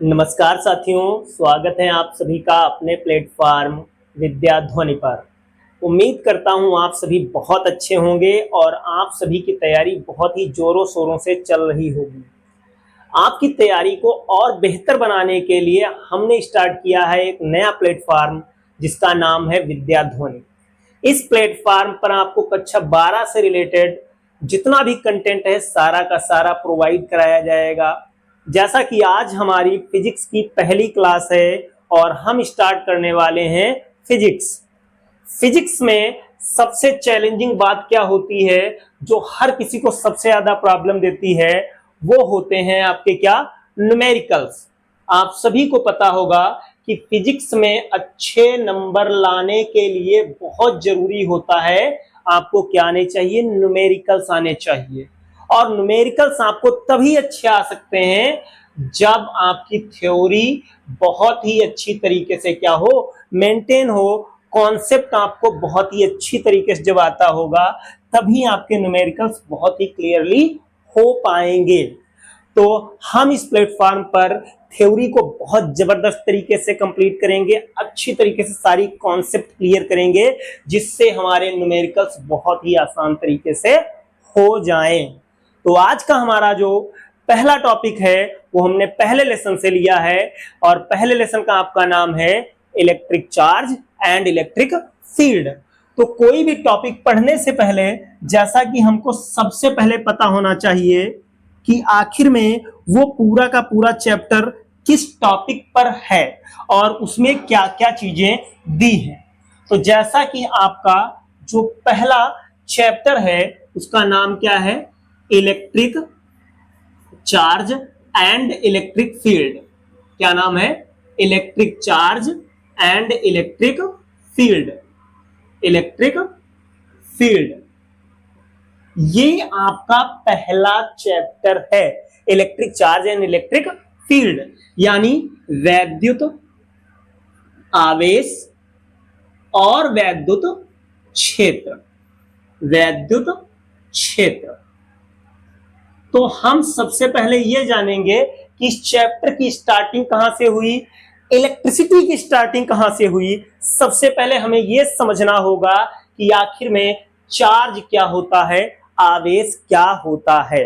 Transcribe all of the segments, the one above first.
नमस्कार साथियों, स्वागत है आप सभी का अपने प्लेटफॉर्म विद्या ध्वनि पर। उम्मीद करता हूं आप सभी बहुत अच्छे होंगे और आप सभी की तैयारी बहुत ही जोरों शोरों से चल रही होगी। आपकी तैयारी को और बेहतर बनाने के लिए हमने स्टार्ट किया है एक नया प्लेटफॉर्म जिसका नाम है विद्या ध्वनि। इस प्लेटफॉर्म पर आपको कक्षा 12 से रिलेटेड जितना भी कंटेंट है सारा का सारा प्रोवाइड कराया जाएगा। जैसा कि आज हमारी फिजिक्स की पहली क्लास है और हम स्टार्ट करने वाले हैं फिजिक्स। फिजिक्स में सबसे चैलेंजिंग बात क्या होती है, जो हर किसी को सबसे ज्यादा प्रॉब्लम देती है, वो होते हैं आपके क्या, न्यूमेरिकल्स। आप सभी को पता होगा कि फिजिक्स में अच्छे नंबर लाने के लिए बहुत जरूरी होता है आपको क्या आने चाहिए, न्यूमेरिकल्स आने चाहिए। और न्यूमेरिकल्स आपको तभी अच्छे आ सकते हैं जब आपकी थ्योरी बहुत ही अच्छी तरीके से क्या हो, मेंटेन हो। कॉन्सेप्ट आपको बहुत ही अच्छी तरीके से जब आता होगा तभी आपके न्यूमेरिकल्स बहुत ही क्लियरली हो पाएंगे। तो हम इस प्लेटफॉर्म पर थ्योरी को बहुत जबरदस्त तरीके से कंप्लीट करेंगे, अच्छी तरीके से सारी कॉन्सेप्ट क्लियर करेंगे, जिससे हमारे न्यूमेरिकल्स बहुत ही आसान तरीके से हो जाएं। तो आज का हमारा जो पहला टॉपिक है वो हमने पहले लेसन से लिया है और पहले लेसन का आपका नाम है electric charge and electric field. तो कोई भी टॉपिक पढ़ने से पहले जैसा कि हमको सबसे पहले पता होना चाहिए कि आखिर में वो पूरा का पूरा चैप्टर किस टॉपिक पर है और उसमें क्या क्या चीजें दी हैं। तो जैसा कि आपका जो पहला चैप्टर है उसका नाम क्या है, electric charge and electric field. क्या नाम है, electric charge and electric field. Electric field ये आपका पहला चैप्टर है, electric charge and electric field, यानी वैद्युत आवेश और वैद्युत क्षेत्र। वैद्युत क्षेत्र। तो हम सबसे पहले ये जानेंगे कि इस चैप्टर की स्टार्टिंग कहां से हुई, इलेक्ट्रिसिटी की स्टार्टिंग कहां से हुई। सबसे पहले हमें यह समझना होगा कि आखिर में चार्ज क्या होता है, आवेश क्या होता है।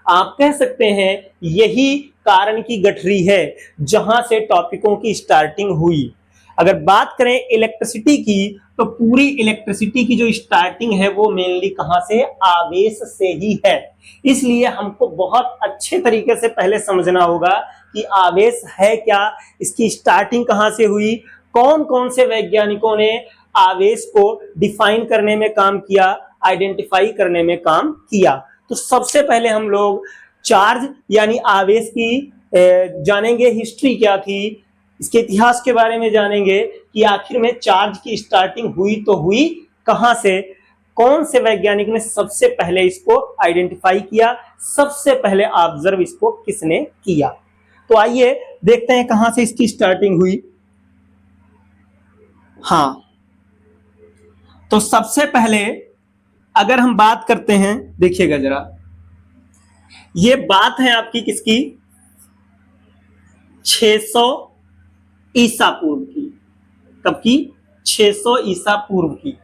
आप कह सकते हैं यही कारण की गठरी है जहां से टॉपिकों की स्टार्टिंग हुई। अगर बात करें इलेक्ट्रिसिटी की तो पूरी इलेक्ट्रिसिटी की जो स्टार्टिंग है वो मेनली कहां से, आवेश से ही है। इसलिए हमको बहुत अच्छे तरीके से पहले समझना होगा कि आवेश है क्या, इसकी स्टार्टिंग कहां से हुई, कौन कौन से वैज्ञानिकों ने आवेश को डिफाइन करने में काम किया, आइडेंटिफाई करने में काम किया। तो सबसे पहले हम लोग चार्ज यानी आवेश की जानेंगे, हिस्ट्री क्या थी, इसके इतिहास के बारे में जानेंगे कि आखिर में चार्ज की स्टार्टिंग हुई तो हुई कहां से, कौन से वैज्ञानिक ने सबसे पहले इसको आइडेंटिफाई किया, सबसे पहले ऑब्जर्व इसको किसने किया। तो आइए देखते हैं कहां से इसकी स्टार्टिंग हुई। हाँ, तो सबसे पहले अगर हम बात करते हैं, देखिएगा जरा, ये बात है आपकी किसकी, 600 ईसा पूर्व की। कब की, 600 ईसा पूर्व की।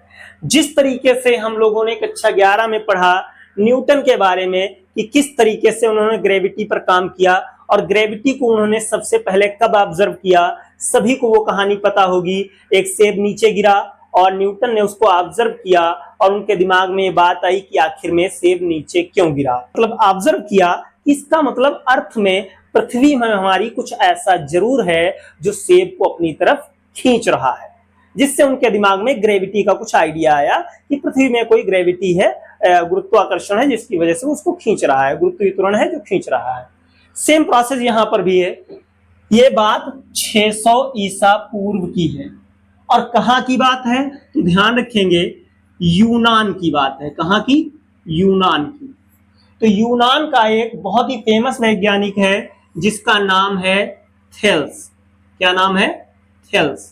जिस तरीके से हम लोगों ने कक्षा 11 में पढ़ा न्यूटन के बारे में कि किस तरीके से उन्होंने ग्रेविटी पर काम किया और ग्रेविटी को उन्होंने सबसे पहले कब ऑब्जर्व किया, सभी को वो कहानी पता होगी। एक सेब नीचे गिरा और न्यूटन ने उसको ऑब्जर्व किया और उनके दिमाग में ये बात आई कि आखिर में सेब नीचे क्यों गिरा, मतलब ऑब्जर्व किया। इसका मतलब अर्थ में पृथ्वी में हमारी कुछ ऐसा जरूर है जो सेब को अपनी तरफ खींच रहा है, जिससे उनके दिमाग में ग्रेविटी का कुछ आइडिया आया कि पृथ्वी में कोई ग्रेविटी है, गुरुत्वाकर्षण है जिसकी वजह से उसको खींच रहा है, गुरुत्वाकर्षण है जो खींच रहा है। सेम प्रोसेस यहां पर भी है। ये बात 600 ईसा पूर्व की है और कहां की बात है, तो ध्यान रखेंगे यूनान की बात है। कहां की, यूनान की। तो यूनान का एक बहुत ही फेमस वैज्ञानिक है जिसका नाम है थेल्स। क्या नाम है, थेल्स।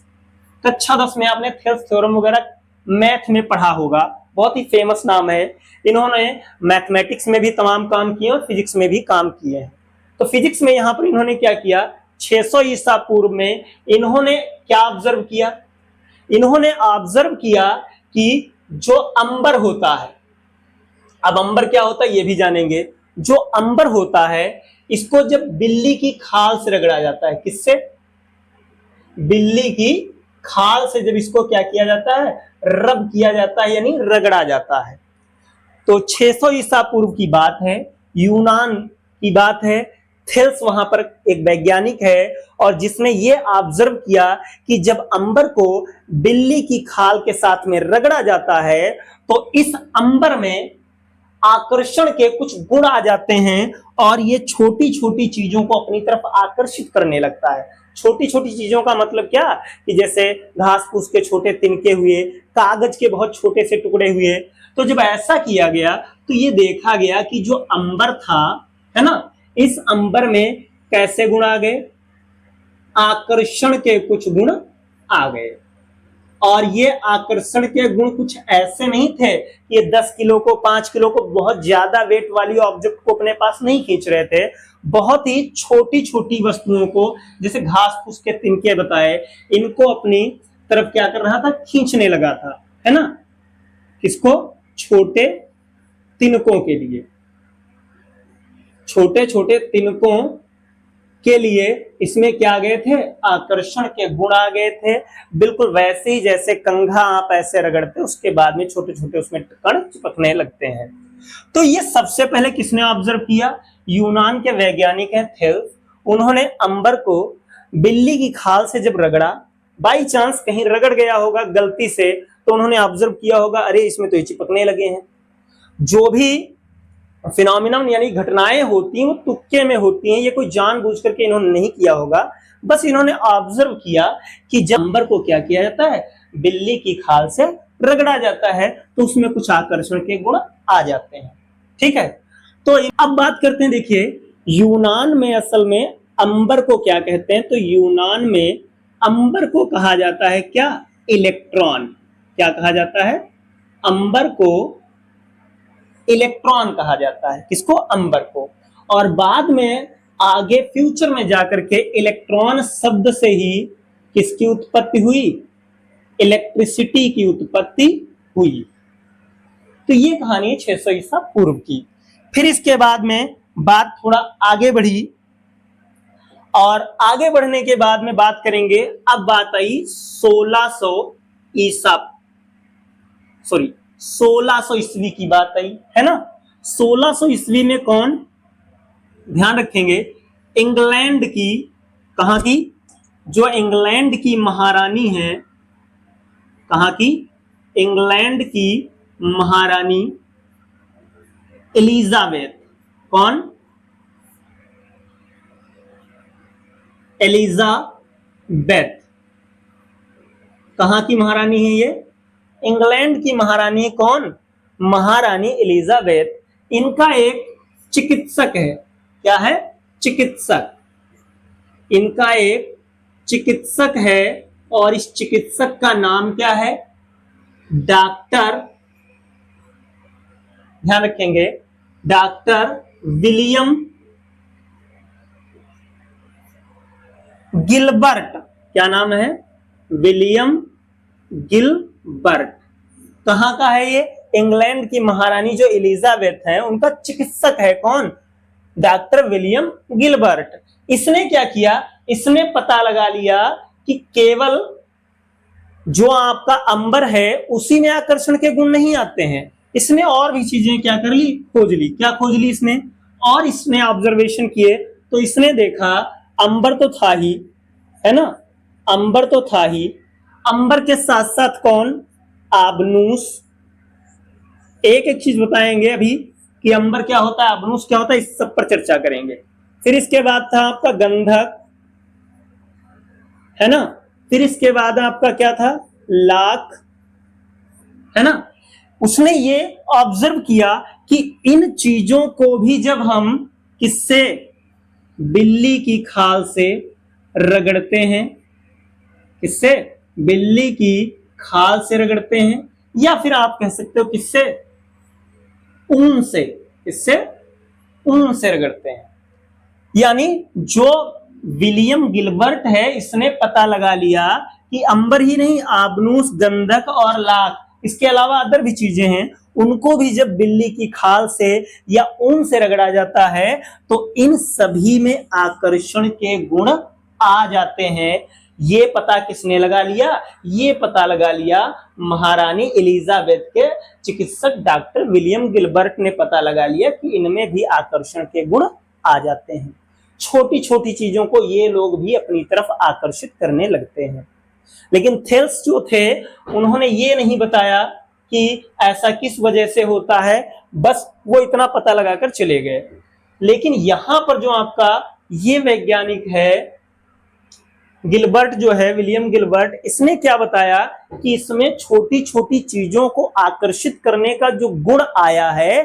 कक्षा 10 में आपने थेल्स थ्योरम वगैरह मैथ में पढ़ा होगा, बहुत ही फेमस नाम है। इन्होंने मैथमेटिक्स में भी तमाम काम किए और फिजिक्स में भी काम किए हैं। तो फिजिक्स में यहां पर इन्होंने क्या किया 600 ईसा पूर्व में इन्होंने क्या ऑब्जर्व किया? इन्होंने ऑब्जर्व किया कि जो अंबर होता है, अब अंबर क्या होता है ये भी जानेंगे। जो अंबर होता है इसको जब बिल्ली की खाल से रगड़ा जाता है, किससे? बिल्ली की खाल से जब इसको क्या किया जाता है? रब किया जाता है, यानी रगड़ा जाता है। तो 600 ईसा पूर्व की बात है, यूनान की बात है। थेल्स वहां पर एक वैज्ञानिक है और जिसने ये ऑब्जर्व किया कि जब अंबर को बिल्ली की खाल के साथ में रगड़ा जाता है तो इस अंबर में आकर्षण के कुछ गुण आ जाते हैं और ये छोटी छोटी चीजों को अपनी तरफ आकर्षित करने लगता है। छोटी छोटी चीजों का मतलब क्या? कि जैसे घास फूस के छोटे तिनके हुए, कागज के बहुत छोटे से टुकड़े हुए। तो जब ऐसा किया गया तो ये देखा गया कि जो अंबर था, है ना, इस अंबर में कैसे गुण आ गए? आकर्षण के कुछ गुण आ गए। और ये आकर्षण के गुण कुछ ऐसे नहीं थे कि ये 10 किलो को, 5 किलो को, बहुत ज्यादा वेट वाली ऑब्जेक्ट को अपने पास नहीं खींच रहे थे। बहुत ही छोटी छोटी वस्तुओं को, जैसे घास फूस के तिनके बताए, इनको अपनी तरफ क्या कर रहा था? खींचने लगा था, है ना। किसको? छोटे तिनकों के लिए, छोटे छोटे तिनकों के लिए इसमें क्या आ गए थे? आकर्षण के गुण आ गए थे। बिल्कुल वैसे ही जैसे कंघा आप ऐसे रगड़ते, उसके बाद में छोटे छोटे उसमें कण चिपकने लगते हैं। तो ये सबसे पहले किसने ऑब्जर्व किया? यूनान के वैज्ञानिक है थेल्स। उन्होंने अंबर को बिल्ली की खाल से जब रगड़ा, बाई चांस कहीं रगड़ गया होगा गलती से, तो उन्होंने ऑब्जर्व किया होगा अरे इसमें तो ये चिपकने लगे हैं। जो भी फिनोमिनन यानी घटनाएं होती हैं वो तुक्के में होती हैं, ये कोई जानबूझ करके इन्होंने नहीं किया होगा। बस इन्होंने ऑब्जर्व किया कि जब अंबर को क्या किया जाता है? बिल्ली की खाल से रगड़ा जाता है तो उसमें कुछ आकर्षण के गुण आ जाते हैं। ठीक है, तो अब बात करते हैं। देखिए यूनान में असल में अंबर को क्या कहते हैं? तो यूनान में अंबर को कहा जाता है क्या? इलेक्ट्रॉन। क्या कहा जाता है? अंबर को इलेक्ट्रॉन कहा जाता है। किसको? अंबर को। और बाद में आगे फ्यूचर में जाकर के इलेक्ट्रॉन शब्द से ही किसकी उत्पत्ति हुई? इलेक्ट्रिसिटी की उत्पत्ति हुई। तो ये कहानी है 600 ईसा पूर्व की। फिर इसके बाद में बात थोड़ा आगे बढ़ी और आगे बढ़ने के बाद में बात करेंगे। अब बात आई 1600 ईस्वी की बात आई, है ना। 1600 ईस्वी में कौन? ध्यान रखेंगे, इंग्लैंड की, कहां की? जो इंग्लैंड की महारानी है, कहां की? इंग्लैंड की महारानी एलिजाबेथ। कौन? एलिजाबेथ। कहां की महारानी है ये? इंग्लैंड की महारानी। कौन? महारानी एलिजाबेथ। इनका एक चिकित्सक है। क्या है? चिकित्सक। इनका एक चिकित्सक है और इस चिकित्सक का नाम क्या है? डॉक्टर, ध्यान रखेंगे, डॉक्टर विलियम गिलबर्ट। क्या नाम है? William Gilbert. कहां का है ये? इंग्लैंड की महारानी जो एलिजाबेथ है उनका चिकित्सक है। कौन? Doctor William Gilbert. इसने क्या किया? इसने पता लगा लिया कि केवल जो आपका अंबर है उसी में आकर्षण के गुण नहीं आते हैं। इसने और भी चीजें क्या कर ली? खोज ली। क्या खोज ली इसने? और इसने ऑब्जर्वेशन किए तो इसने देखा अंबर तो था ही, है ना, अंबर तो था ही, अंबर के साथ साथ कौन? आबनूस। एक एक चीज बताएंगे अभी कि अंबर क्या होता है, आबनूस क्या होता है, इस सब पर चर्चा करेंगे। फिर इसके बाद था आपका गंधक, है ना। फिर इसके बाद आपका क्या था? लाख, है ना। उसने ये ऑब्जर्व किया कि इन चीजों को भी जब हम किससे? बिल्ली की खाल से रगड़ते हैं। किससे? बिल्ली की खाल से रगड़ते हैं, या फिर आप कह सकते हो किससे? ऊन से। किससे? ऊन से रगड़ते हैं। यानी जो विलियम गिलबर्ट है, इसने पता लगा लिया कि अंबर ही नहीं, आबनूस, गंधक और लाख, इसके अलावा अदर भी चीजें हैं, उनको भी जब बिल्ली की खाल से या ऊन से रगड़ा जाता है तो इन सभी में आकर्षण के गुण आ जाते हैं। ये पता किसने लगा लिया? ये पता लगा लिया महारानी एलिजाबेथ के चिकित्सक डॉक्टर विलियम गिलबर्ट ने पता लगा लिया कि इनमें भी आकर्षण के गुण आ जाते हैं। छोटी छोटी चीजों को ये लोग भी अपनी तरफ आकर्षित करने लगते हैं। लेकिन थेल्स जो थे उन्होंने ये नहीं बताया कि ऐसा किस वजह से होता है, बस वो इतना पता लगाकर चले गए। लेकिन यहां पर जो आपका ये वैज्ञानिक है गिलबर्ट जो है, विलियम गिलबर्ट, इसने क्या बताया कि इसमें छोटी छोटी चीजों को आकर्षित करने का जो गुण आया है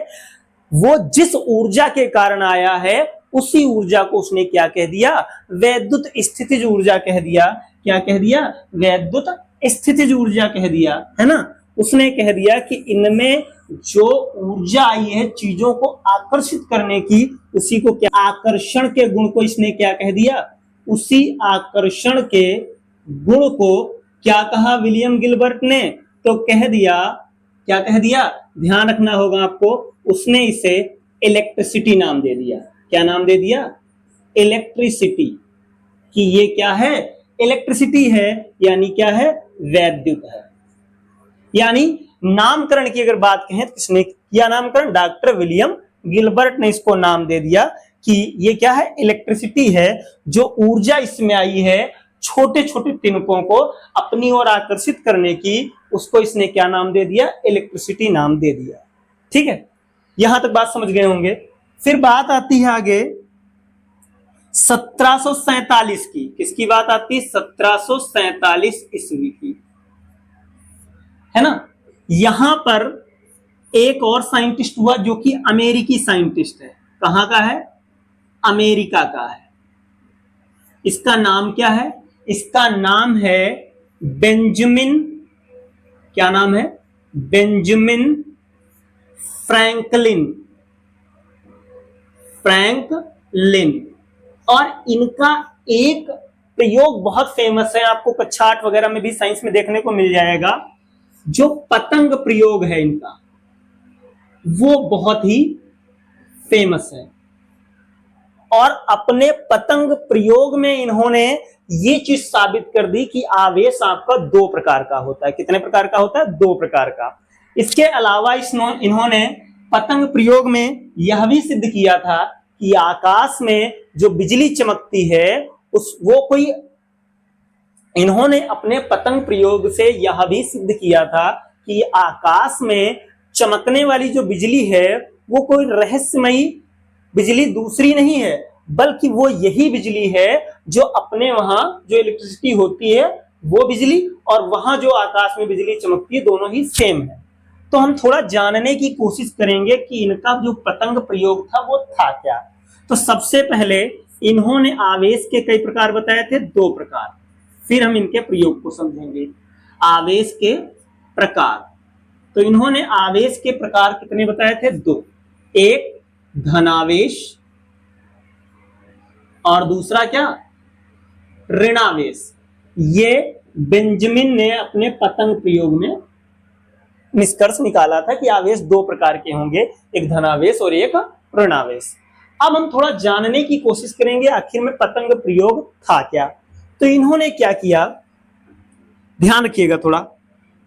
वो जिस ऊर्जा के कारण आया है उसी ऊर्जा को उसने क्या कह दिया? वैद्युत स्थितिज ऊर्जा कह दिया। क्या कह दिया? वैद्युत स्थितिज ऊर्जा कह दिया, है ना। उसने कह दिया कि इनमें जो ऊर्जा आई है चीजों को आकर्षित करने की, उसी को क्या, आकर्षण के गुण को इसने क्या कह दिया? उसी आकर्षण के गुण को क्या कहा विलियम गिलबर्ट ने? तो कह दिया, क्या कह दिया? ध्यान रखना होगा आपको, उसने इसे इलेक्ट्रिसिटी नाम दे दिया। क्या नाम दे दिया? इलेक्ट्रिसिटी। कि ये क्या है? इलेक्ट्रिसिटी है, यानी क्या है? वैद्युत है। यानी नामकरण की अगर बात कहें तो किसने किया नामकरण? डॉक्टर विलियम गिलबर्ट ने इसको नाम दे दिया कि ये क्या है? इलेक्ट्रिसिटी है। जो ऊर्जा इसमें आई है छोटे छोटे तिनकों को अपनी ओर आकर्षित करने की, उसको इसने क्या नाम दे दिया? इलेक्ट्रिसिटी नाम दे दिया। ठीक है, यहां तक बात समझ गए होंगे। फिर बात आती है आगे 1747 की। किसकी बात आती है? 1747 ईस्वी की, है ना। यहां पर एक और साइंटिस्ट हुआ जो कि अमेरिकी साइंटिस्ट है। कहां का है? अमेरिका का है। इसका नाम क्या है? इसका नाम है बेंजामिन। क्या नाम है? Benjamin Franklin. फ्रैंकलिन। और इनका एक प्रयोग बहुत फेमस है, आपको कक्षा 8 वगैरह में भी साइंस में देखने को मिल जाएगा। जो पतंग प्रयोग है इनका, वो बहुत ही फेमस है। और अपने पतंग प्रयोग में इन्होंने ये चीज साबित कर दी कि आवेश आपका 2 प्रकार का होता है। कितने प्रकार का होता है? 2 प्रकार का। इसके अलावा इन्होंने पतंग प्रयोग में यह भी सिद्ध किया था कि आकाश में जो बिजली चमकती है इन्होंने अपने पतंग प्रयोग से यह भी सिद्ध किया था कि आकाश में चमकने वाली जो बिजली है वो कोई रहस्यमयी बिजली दूसरी नहीं है, बल्कि वो यही बिजली है जो अपने वहां जो इलेक्ट्रिसिटी होती है वो बिजली, और वहां जो आकाश में बिजली चमकती है, दोनों ही सेम है। तो हम थोड़ा जानने की कोशिश करेंगे कि इनका जो पतंग प्रयोग था वो था क्या। तो सबसे पहले इन्होंने आवेश के कई प्रकार बताए थे? 2 प्रकार। फिर हम इनके प्रयोग को समझेंगे। आवेश के प्रकार, तो इन्होंने आवेश के प्रकार कितने बताए थे? 2। एक धनावेश और दूसरा क्या? ऋणावेश। ये बेंजामिन ने अपने पतंग प्रयोग में निष्कर्ष निकाला था कि आवेश 2 प्रकार के होंगे, एक धनावेश और एक ऋणावेश। अब हम थोड़ा जानने की कोशिश करेंगे आखिर में पतंग प्रयोग था क्या। तो इन्होंने क्या किया, ध्यान रखिएगा थोड़ा।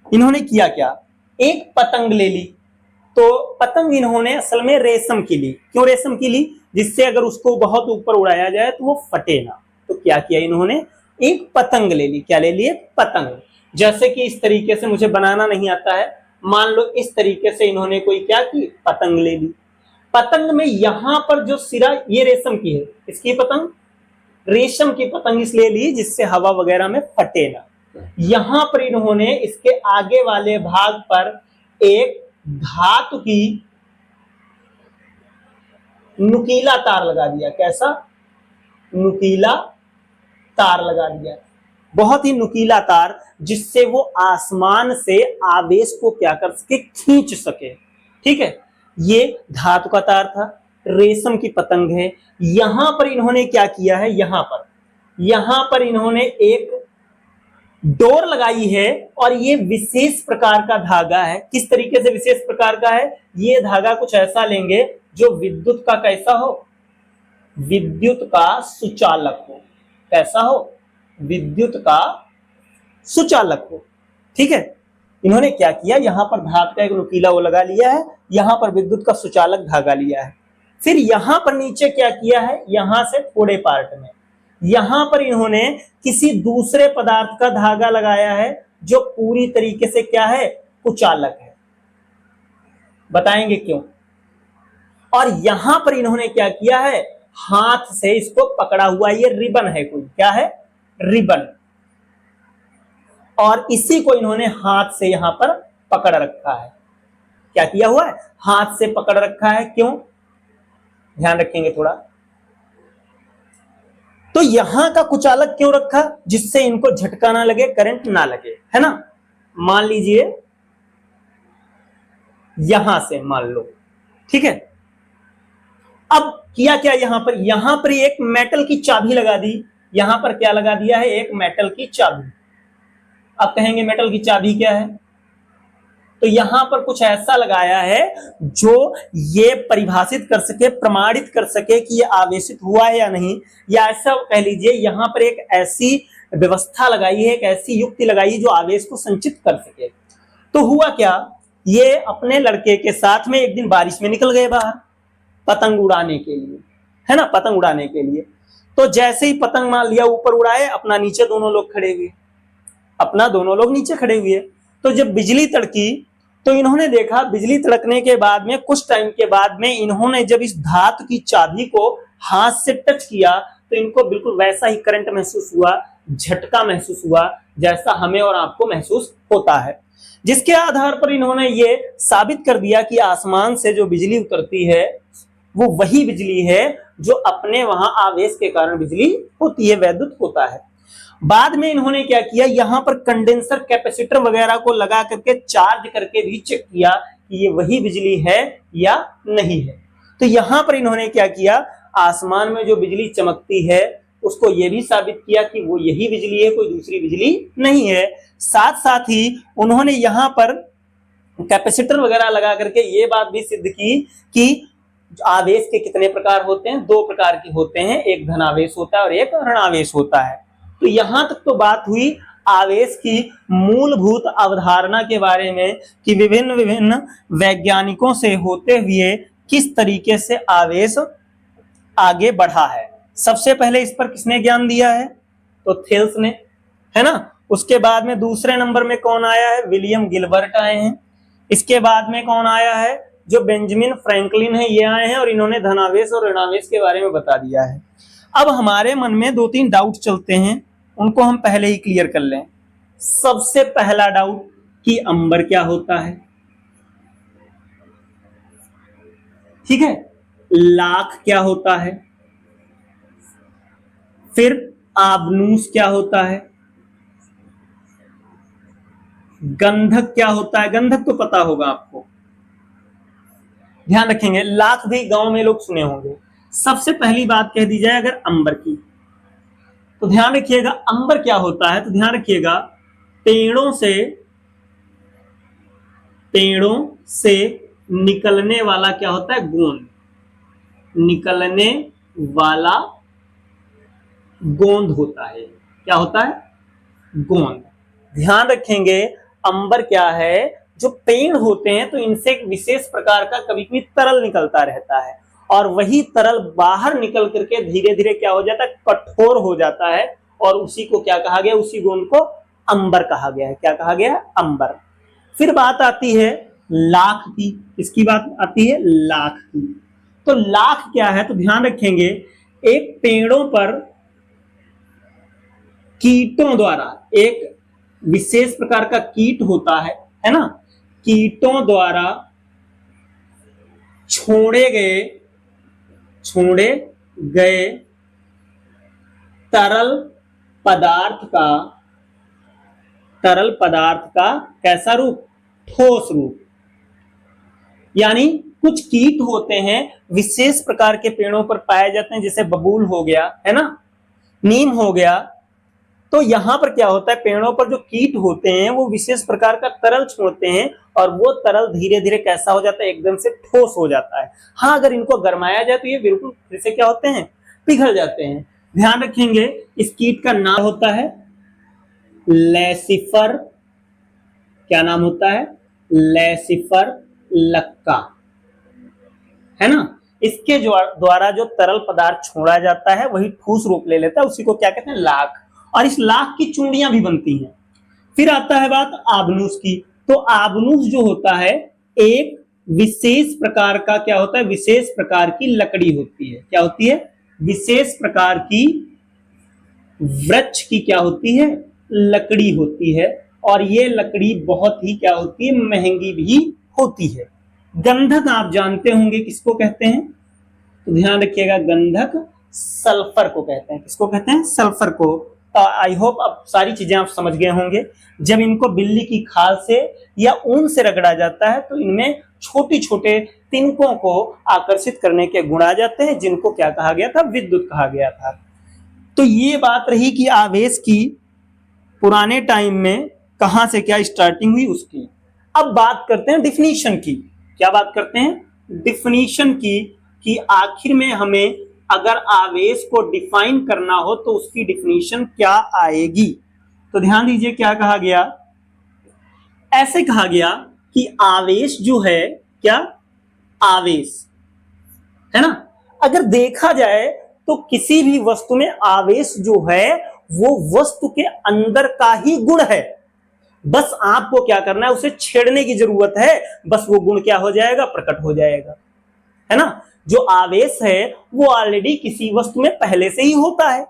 इन्होंने किया क्या? एक पतंग ले ली। तो पतंग इन्होंने असल में रेशम की ली। क्यों रेशम की ली? जिससे अगर उसको बहुत ऊपर उड़ाया जाए तो वो फटे ना। तो क्या किया इन्होंने? एक पतंग ले ली। क्या ले ली? एक पतंग। जैसे कि इस तरीके से मुझे बनाना नहीं आता है, मान लो इस तरीके से इन्होंने कोई क्या की? पतंग ले ली। पतंग में यहां पर जो सिरा, ये रेशम की है, इसकी पतंग, रेशम की पतंग इसलिए ली जिससे हवा वगैरह में फटे ना। यहां पर इन्होंने इसके आगे वाले भाग पर एक धातु की नुकीला तार लगा दिया। कैसा? नुकीला तार लगा दिया, बहुत ही नुकीला तार, जिससे वो आसमान से आवेश को क्या कर सके? खींच सके। ठीक है, ये धातु का तार था, रेशम की पतंग है। यहां पर इन्होंने क्या किया है? यहां पर यहां पर इन्होंने एक डोर लगाई है और ये विशेष प्रकार का धागा है। किस तरीके से विशेष प्रकार का है? ये धागा कुछ ऐसा लेंगे जो विद्युत का कैसा हो? विद्युत का सुचालक हो। कैसा हो? विद्युत का सुचालक हो। ठीक है, इन्होंने क्या किया, यहां पर धातु का एक नुकीला वो लगा लिया है, यहां पर विद्युत का सुचालक धागा लिया है। फिर यहां पर नीचे क्या किया है, यहां से थोड़े पार्ट में यहां पर इन्होंने किसी दूसरे पदार्थ का धागा लगाया है जो पूरी तरीके से क्या है, कुचालक है। बताएंगे क्यों। और यहां पर इन्होंने क्या किया है, हाथ से इसको पकड़ा हुआ, ये रिबन है, कोई क्या है, रिबन, और इसी को इन्होंने हाथ से यहां पर पकड़ रखा है। क्या किया हुआ है, हाथ से पकड़ रखा है। क्यों, ध्यान रखेंगे थोड़ा। तो यहां का कुचालक क्यों रखा, जिससे इनको झटका ना लगे, करंट ना लगे, है ना। मान लीजिए यहां से मान लो, ठीक है। अब किया क्या, यहां पर एक मेटल की चाबी लगा दी। यहां पर क्या लगा दिया है, एक मेटल की चाबी। अब कहेंगे मेटल की चाबी क्या है, तो यहां पर कुछ ऐसा लगाया है जो ये परिभाषित कर सके, प्रमाणित कर सके कि ये आवेशित हुआ है या नहीं, या ऐसा कह लीजिए यहां पर एक ऐसी व्यवस्था लगाई है, एक ऐसी युक्ति लगाई है जो आवेश को संचित कर सके। तो हुआ क्या, ये अपने लड़के के साथ में एक दिन बारिश में निकल गए बाहर पतंग उड़ाने के लिए, है ना, पतंग उड़ाने के लिए। तो जैसे ही पतंग मान लिया ऊपर उड़ाए, अपना नीचे दोनों लोग खड़े हुए, अपना दोनों लोग नीचे खड़े हुए। तो जब बिजली तड़की तो इन्होंने देखा, बिजली तड़कने के बाद में कुछ टाइम के बाद में इन्होंने जब इस धातु की चाबी को हाथ से टच किया तो इनको बिल्कुल वैसा ही करंट महसूस हुआ, झटका महसूस हुआ जैसा हमें और आपको महसूस होता है। जिसके आधार पर इन्होंने ये साबित कर दिया कि आसमान से जो बिजली उतरती है वो वही बिजली है जो अपने वहां आवेश के कारण बिजली होती है, वैद्युत होता है। बाद में इन्होंने क्या किया, यहां पर कंडेंसर कैपेसिटर वगैरह को लगा करके चार्ज करके भी चेक किया कि ये वही बिजली है या नहीं है। तो यहां पर इन्होंने क्या किया, आसमान में जो बिजली चमकती है उसको ये भी साबित किया कि वो यही बिजली है, कोई दूसरी बिजली नहीं है। साथ साथ ही उन्होंने यहां पर कैपेसिटर वगैरह लगा करके ये बात भी सिद्ध की कि आवेश के कितने प्रकार होते हैं, दो प्रकार के होते हैं, एक धनावेश होता है और एक ऋणावेश होता है। तो यहां तक तो बात हुई आवेश की मूलभूत अवधारणा के बारे में कि विभिन्न विभिन्न वैज्ञानिकों से होते हुए किस तरीके से आवेश आगे बढ़ा है। सबसे पहले इस पर किसने ज्ञान दिया है, तो थेल्स ने, है ना। उसके बाद में दूसरे नंबर में कौन आया है, विलियम गिलबर्ट आए हैं। इसके बाद में कौन आया है, जो बेंजामिन फ्रैंकलिन है, ये आए हैं और इन्होंने धनावेश और ऋणावेश के बारे में बता दिया है। अब हमारे मन में दो तीन डाउट चलते हैं, उनको हम पहले ही क्लियर कर लें। सबसे पहला डाउट कि अंबर क्या होता है, ठीक है, लाख क्या होता है, फिर आबनूस क्या होता है, गंधक क्या होता है। गंधक तो पता होगा आपको, ध्यान रखेंगे। लाख भी गांव में लोग सुने होंगे। सबसे पहली बात कह दी जाए अगर अंबर की, तो ध्यान रखिएगा अंबर क्या होता है, तो ध्यान रखिएगा पेड़ों से निकलने वाला क्या होता है, गोंद, निकलने वाला गोंद होता है। क्या होता है, गोंद। ध्यान रखेंगे अंबर क्या है, जो पेड़ होते हैं तो इनसे एक विशेष प्रकार का कभी कभी तरल निकलता रहता है और वही तरल बाहर निकल करके धीरे धीरे क्या हो जाता है, कठोर हो जाता है और उसी को क्या कहा गया, उसी गोंद को अंबर कहा गया है। क्या कहा गया, अंबर। फिर बात आती है लाख की, इसकी बात आती है लाख की। तो लाख क्या है, तो ध्यान रखेंगे एक पेड़ों पर कीटों द्वारा, एक विशेष प्रकार का कीट होता है ना, कीटों द्वारा छोड़े गए तरल पदार्थ का कैसा रूप, ठोस रूप। यानी कुछ कीट होते हैं विशेष प्रकार के पेड़ों पर पाए जाते हैं, जैसे बबूल हो गया, है ना, नीम हो गया। तो यहाँ पर क्या होता है, पेड़ों पर जो कीट होते हैं वो विशेष प्रकार का तरल छोड़ते हैं और वो तरल धीरे धीरे कैसा हो जाता है, एकदम से ठोस हो जाता है। हाँ, अगर इनको गरमाया जाए तो ये बिल्कुल फिर से क्या होते हैं, पिघल जाते हैं। ध्यान रखेंगे, इस कीट का नाम होता है लैसिफर। क्या नाम होता है, लैसिफर लक्का, है ना। इसके द्वारा जो तरल पदार्थ छोड़ा जाता है वही ठोस रूप ले लेता है, उसी को क्या कहते हैं, लाख। और इस लाख की चूड़ियां भी बनती हैं। फिर आता है बात आबनूस की। तो आबनूस जो होता है एक विशेष प्रकार का क्या होता है, विशेष प्रकार की लकड़ी होती है। क्या होती है, विशेष प्रकार की वृक्ष की क्या होती है, लकड़ी होती है। और ये लकड़ी बहुत ही क्या होती है, महंगी भी होती है। गंधक आप जानते होंगे किसको कहते हैं, तो ध्यान रखिएगा, गंधक सल्फर को कहते हैं। किसको कहते हैं, सल्फर को। आई होप अब सारी चीजें आप समझ गए होंगे। जब इनको बिल्ली की खाल से या ऊन से रगड़ा जाता है तो इनमें छोटे छोटे तिनकों को आकर्षित करने के गुण आ जाते हैं, जिनको क्या कहा गया था, विद्युत कहा गया था। तो ये बात रही कि आवेश की पुराने टाइम में कहां से क्या स्टार्टिंग हुई उसकी। अब बात करते हैं डिफिनीशन की। क्या बात करते हैं, डिफिनीशन की, कि आखिर में हमें अगर आवेश को डिफाइन करना हो तो उसकी डिफिनीशन क्या आएगी। तो ध्यान दीजिए क्या कहा गया, ऐसे कहा गया कि आवेश जो है, क्या, आवेश है ना। अगर देखा जाए तो किसी भी वस्तु में आवेश जो है वो वस्तु के अंदर का ही गुण है। बस आपको क्या करना है, उसे छेड़ने की जरूरत है, बस वो गुण क्या हो जाएगा, प्रकट हो जाएगा, है ना। जो आवेश है वो ऑलरेडी किसी वस्तु में पहले से ही होता है,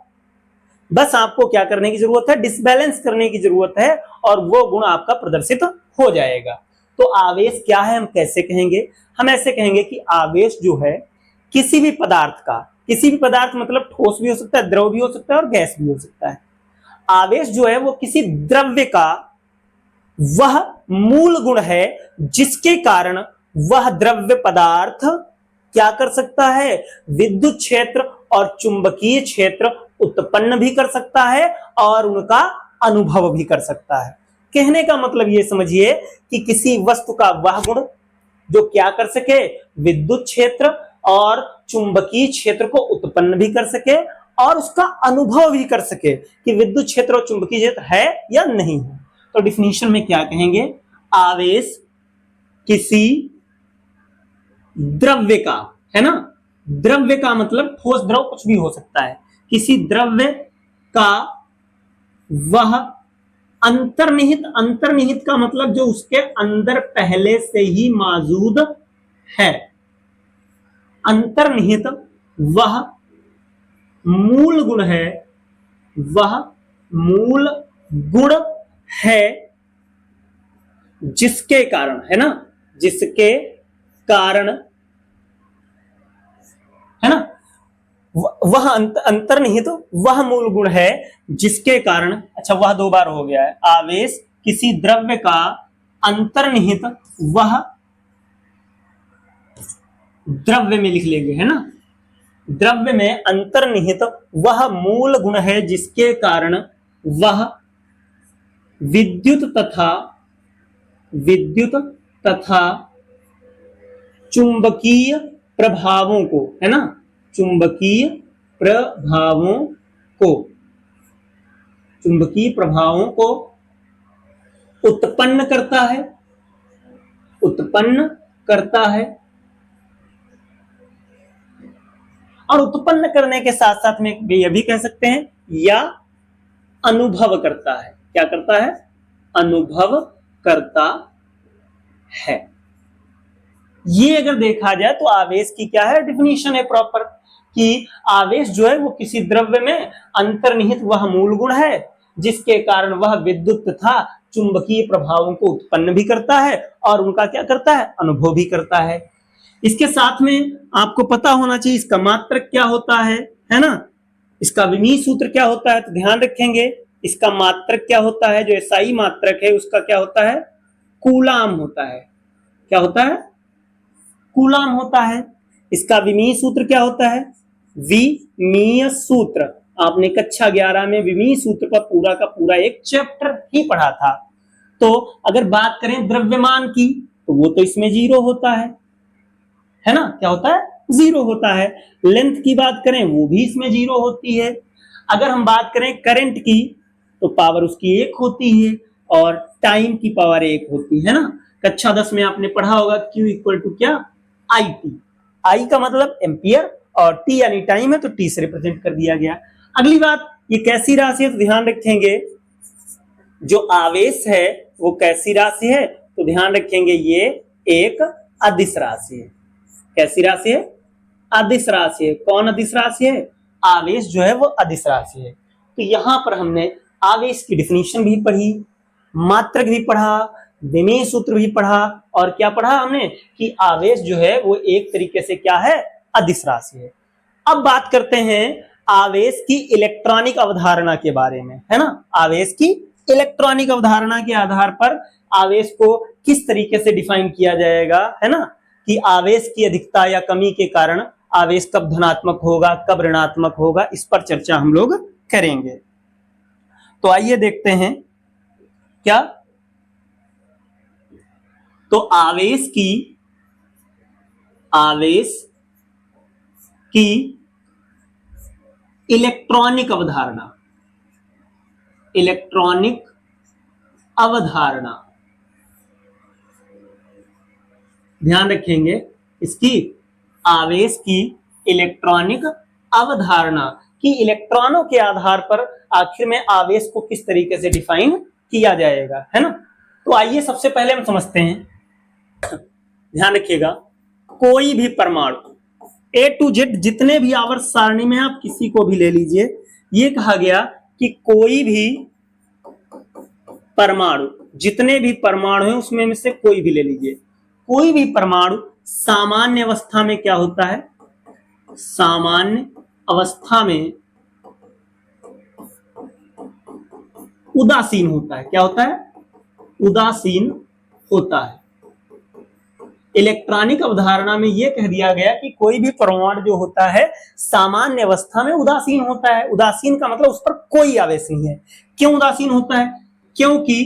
बस आपको क्या करने की जरूरत है, डिसबैलेंस करने की जरूरत है और वो गुण आपका प्रदर्शित हो जाएगा। तो आवेश क्या है, हम कैसे कहेंगे, हम ऐसे कहेंगे कि आवेश जो है किसी भी पदार्थ का, किसी भी पदार्थ मतलब ठोस भी हो सकता है, द्रव भी हो सकता है और गैस भी हो सकता है। आवेश जो है वो किसी द्रव्य का वह मूल गुण है जिसके कारण वह द्रव्य पदार्थ क्या कर सकता है, विद्युत क्षेत्र और चुंबकीय क्षेत्र उत्पन्न भी कर सकता है और उनका अनुभव भी कर सकता है। कहने का मतलब ये समझिए कि किसी वस्तु का वह गुण जो क्या कर सके, विद्युत क्षेत्र और चुंबकीय क्षेत्र को उत्पन्न भी कर सके और उसका अनुभव भी कर सके कि विद्युत क्षेत्र और चुंबकीय क्षेत्र है या नहीं है। तो डिफिनीशन में क्या कहेंगे, आवेश किसी द्रव्य का, है ना, द्रव्य का मतलब ठोस द्रव कुछ भी हो सकता है, किसी द्रव्य का वह अंतर्निहित, अंतर्निहित का मतलब जो उसके अंदर पहले से ही मौजूद है, अंतर्निहित वह मूल गुण है, वह मूल गुण है जिसके कारण, है ना, जिसके कारण, है ना, वह अंतर्निहित वह मूल गुण है जिसके कारण, अच्छा वह दो बार हो गया है, आवेश किसी द्रव्य का अंतर्निहित वह, द्रव्य में लिख लेंगे, है ना, द्रव्य में अंतर्निहित वह मूल गुण है जिसके कारण वह विद्युत तथा चुंबकीय प्रभावों को, है ना, चुंबकीय प्रभावों को उत्पन्न करता है और उत्पन्न करने के साथ साथ में यह भी कह सकते हैं या अनुभव करता है। क्या करता है, अनुभव करता है। ये अगर देखा जाए तो आवेश की क्या है, डिफिनीशन है प्रॉपर, कि आवेश जो है वो किसी द्रव्य में अंतर्निहित वह मूल गुण है जिसके कारण वह विद्युत तथा चुंबकीय प्रभावों को उत्पन्न भी करता है और उनका क्या करता है, अनुभव भी करता है। इसके साथ में आपको पता होना चाहिए इसका मात्रक क्या होता है ना, इसका विमीय सूत्र क्या होता है। तो ध्यान रखेंगे इसका मात्रक क्या होता है, जो एसआई मात्रक है उसका क्या होता है, कूलाम होता है। क्या होता है, कूलाम होता है। इसका विमीय सूत्र क्या होता है, विमीय सूत्र, आपने कक्षा 11 में विमीय सूत्र का पूरा एक चैप्टर ही पढ़ा था। तो अगर बात करें द्रव्यमान की तो वो तो इसमें 0 होता है ना, क्या होता है, 0 होता है। लेंथ की बात करें वो भी इसमें 0 होती है। अगर हम बात करें करंट की तो पावर उसकी 1 होती है और टाइम की पावर 1 होती है ना। कक्षा 10 में आपने पढ़ा होगा Q इक्वल टू क्या, IT। I का मतलब एम्पियर और T यानी टाइम है तो T से रिप्रेजेंट कर दिया गया। अगली बात, ये कैसी राशि है तो ध्यान रखेंगे, जो आवेश है वो कैसी राशि है तो ध्यान रखेंगे ये एक अदिश राशि है। कैसी राशि है, अदिश राशि है। कौन अदिश राशि है, आवेश जो है वो अदिश राशि है। तो यहां पर हमने आवेश की डिफिनीशन भी पढ़ी, मात्रक भी पढ़ा, विमेय सूत्र भी पढ़ा और क्या पढ़ा हमने कि आवेश जो है वो एक तरीके से क्या है, अदिश राशि है। अब बात करते हैं आवेश की इलेक्ट्रॉनिक अवधारणा के बारे में, है ना। आवेश की इलेक्ट्रॉनिक अवधारणा के आधार पर आवेश को किस तरीके से डिफाइन किया जाएगा, है ना, कि आवेश की अधिकता या कमी के कारण आवेश कब धनात्मक होगा, कब ऋणात्मक होगा, इस पर चर्चा हम लोग करेंगे। तो आइए देखते हैं क्या, तो आवेश की इलेक्ट्रॉनिक अवधारणा, ध्यान रखेंगे इसकी, आवेश की इलेक्ट्रॉनिक अवधारणा कि इलेक्ट्रॉनों के आधार पर आखिर में आवेश को किस तरीके से डिफाइन किया जाएगा, है ना। तो आइए सबसे पहले हम समझते हैं, ध्यान रखिएगा, कोई भी परमाणु A to Z जितने भी आवर्त सारणी में आप किसी को भी ले लीजिए, ये कहा गया कि कोई भी परमाणु, जितने भी परमाणु हैं उसमें में से कोई भी ले लीजिए, कोई भी परमाणु सामान्य अवस्था में क्या होता है, सामान्य अवस्था में उदासीन होता है। क्या होता है, उदासीन होता है। इलेक्ट्रॉनिक अवधारणा में यह कह दिया गया कि कोई भी परमाणु जो होता है सामान्य अवस्था में उदासीन होता है। उदासीन का मतलब उस पर कोई आवेश नहीं है। क्यों उदासीन होता है, क्योंकि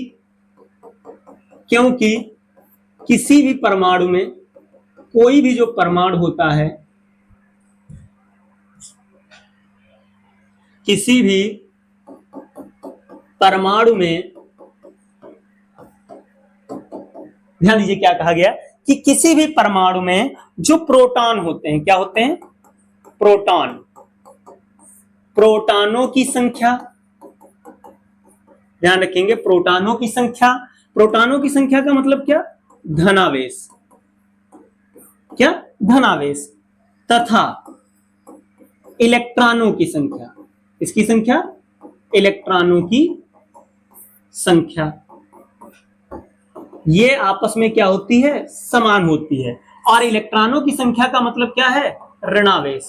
किसी भी परमाणु में, कोई भी जो परमाणु होता है, किसी भी परमाणु में, ध्यान दीजिए क्या कहा गया कि किसी भी परमाणु में जो प्रोटॉन होते हैं, क्या होते हैं, प्रोटॉन, प्रोटॉनों की संख्या, ध्यान रखेंगे प्रोटॉनों की संख्या, प्रोटॉनों की संख्या का मतलब क्या, धनावेश, क्या, धनावेश, तथा इलेक्ट्रॉनों की संख्या, इसकी संख्या, इलेक्ट्रॉनों की संख्या, ये आपस में क्या होती है, समान होती है। और इलेक्ट्रॉनों की संख्या का मतलब क्या है, ऋणावेश।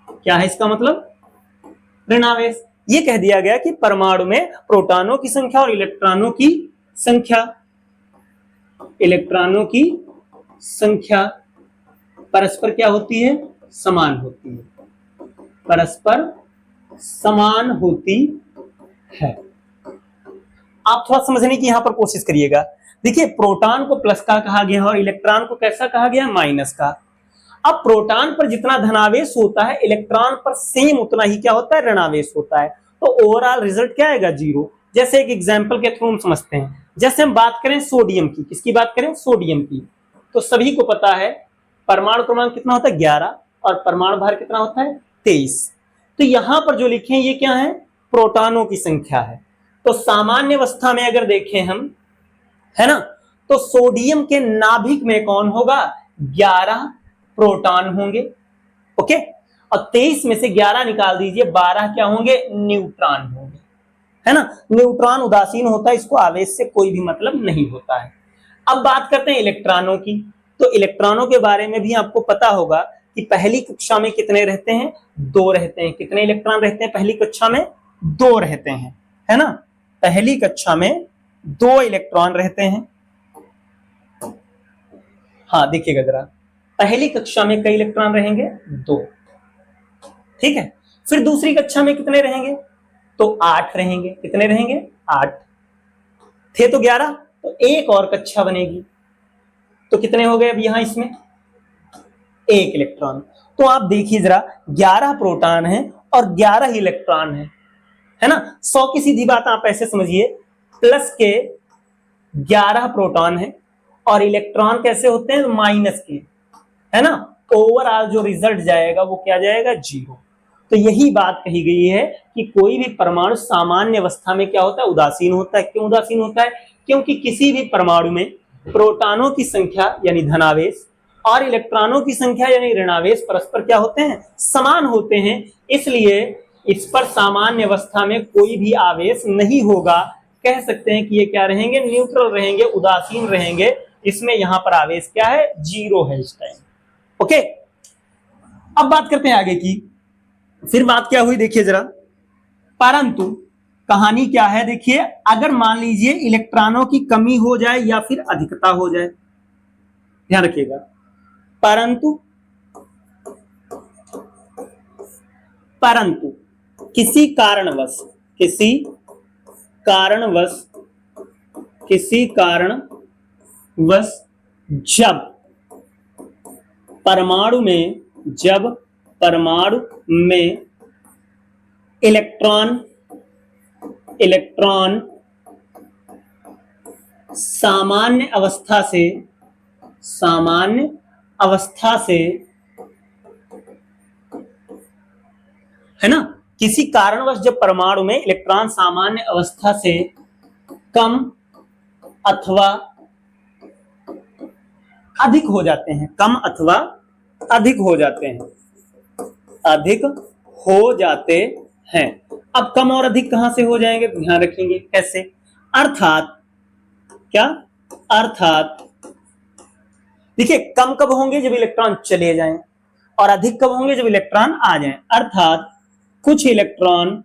क्या है इसका मतलब, ऋणावेश। ये कह दिया गया कि परमाणु में प्रोटॉनों की संख्या और इलेक्ट्रॉनों की संख्या, इलेक्ट्रॉनों की संख्या परस्पर क्या होती है, समान होती है, परस्पर समान होती है। आप थोड़ा समझने की यहां पर कोशिश करिएगा। देखिए प्रोटॉन को प्लस का कहा गया और इलेक्ट्रॉन को कैसा कहा गया, माइनस का। अब प्रोटॉन पर जितना धनावेश होता है इलेक्ट्रॉन पर सेम उतना ही क्या होता है, ऋणावेश होता है। तो ओवरऑल रिजल्ट क्या आएगा, 0। जैसे एक एग्जांपल के थ्रू हम समझते हैं, जैसे हम बात करें सोडियम की, किसकी बात करें, सोडियम की, तो सभी को पता है परमाणु क्रमांक कितना होता है, 11, और परमाणु भार कितना होता है, 23। तो यहां पर जो लिखे हैं ये क्या है, प्रोटॉनों की संख्या है। तो सामान्य अवस्था में अगर देखें हम, है ना, तो सोडियम के नाभिक में कौन होगा, 11 प्रोटॉन होंगे, ओके, और 23 में से 11 निकाल दीजिए, 12 क्या होंगे, न्यूट्रॉन होंगे, है ना। न्यूट्रॉन उदासीन होता है, इसको आवेश से कोई भी मतलब नहीं होता है। अब बात करते हैं इलेक्ट्रॉनों की। तो इलेक्ट्रॉनों के बारे में भी आपको पता होगा कि पहली कक्षा में कितने रहते हैं, 2 रहते हैं। कितने इलेक्ट्रॉन रहते हैं पहली कक्षा में, 2 रहते हैं, है ना। पहली कक्षा में 2 इलेक्ट्रॉन रहते हैं। हाँ देखिएगा जरा, पहली कक्षा में कई इलेक्ट्रॉन रहेंगे, 2, ठीक है। फिर दूसरी कक्षा में कितने रहेंगे? तो 8 रहेंगे। कितने रहेंगे? 8 थे तो 11, तो एक और कक्षा बनेगी। तो कितने हो गए अब यहां इसमें? 1 इलेक्ट्रॉन। तो आप देखिए जरा, 11 प्रोटॉन है और 11 इलेक्ट्रॉन है ना। 100 की सीधी बात आप ऐसे समझिए, प्लस के 11 प्रोटॉन है और इलेक्ट्रॉन कैसे होते हैं? माइनस के, है ना। ओवरऑल जो रिजल्ट जाएगा वो क्या जाएगा? 0। तो यही बात कही गई है कि कोई भी परमाणु सामान्य अवस्था में क्या होता है? उदासीन होता है। क्यों उदासीन होता है? क्योंकि किसी भी परमाणु में प्रोटॉनों की संख्या यानी धनावेश और इलेक्ट्रॉनों की संख्या यानी ऋणावेश परस्पर क्या होते हैं? समान होते हैं। इसलिए इस पर सामान्य अवस्था में कोई भी आवेश नहीं होगा। कह सकते हैं कि ये क्या रहेंगे? न्यूट्रल रहेंगे, उदासीन रहेंगे। इसमें यहां पर आवेश क्या है? 0 है इस टाइम। ओके, अब बात करते हैं आगे की। फिर बात क्या हुई देखिए जरा, परंतु कहानी क्या है देखिए, अगर मान लीजिए इलेक्ट्रॉनों की कमी हो जाए या फिर अधिकता हो जाए, ध्यान रखिएगा, परंतु परंतु किसी कारणवश जब परमाणु में इलेक्ट्रॉन सामान्य अवस्था से है ना, किसी कारणवश जब परमाणु में इलेक्ट्रॉन सामान्य अवस्था से कम अथवा अधिक हो जाते हैं, कम अथवा अधिक हो जाते हैं। अब कम और अधिक कहां से हो जाएंगे? ध्यान रखेंगे कैसे। अर्थात क्या? अर्थात देखिए, कम कब होंगे? जब इलेक्ट्रॉन चले जाएं, और अधिक कब होंगे? जब इलेक्ट्रॉन आ जाएं। अर्थात कुछ इलेक्ट्रॉन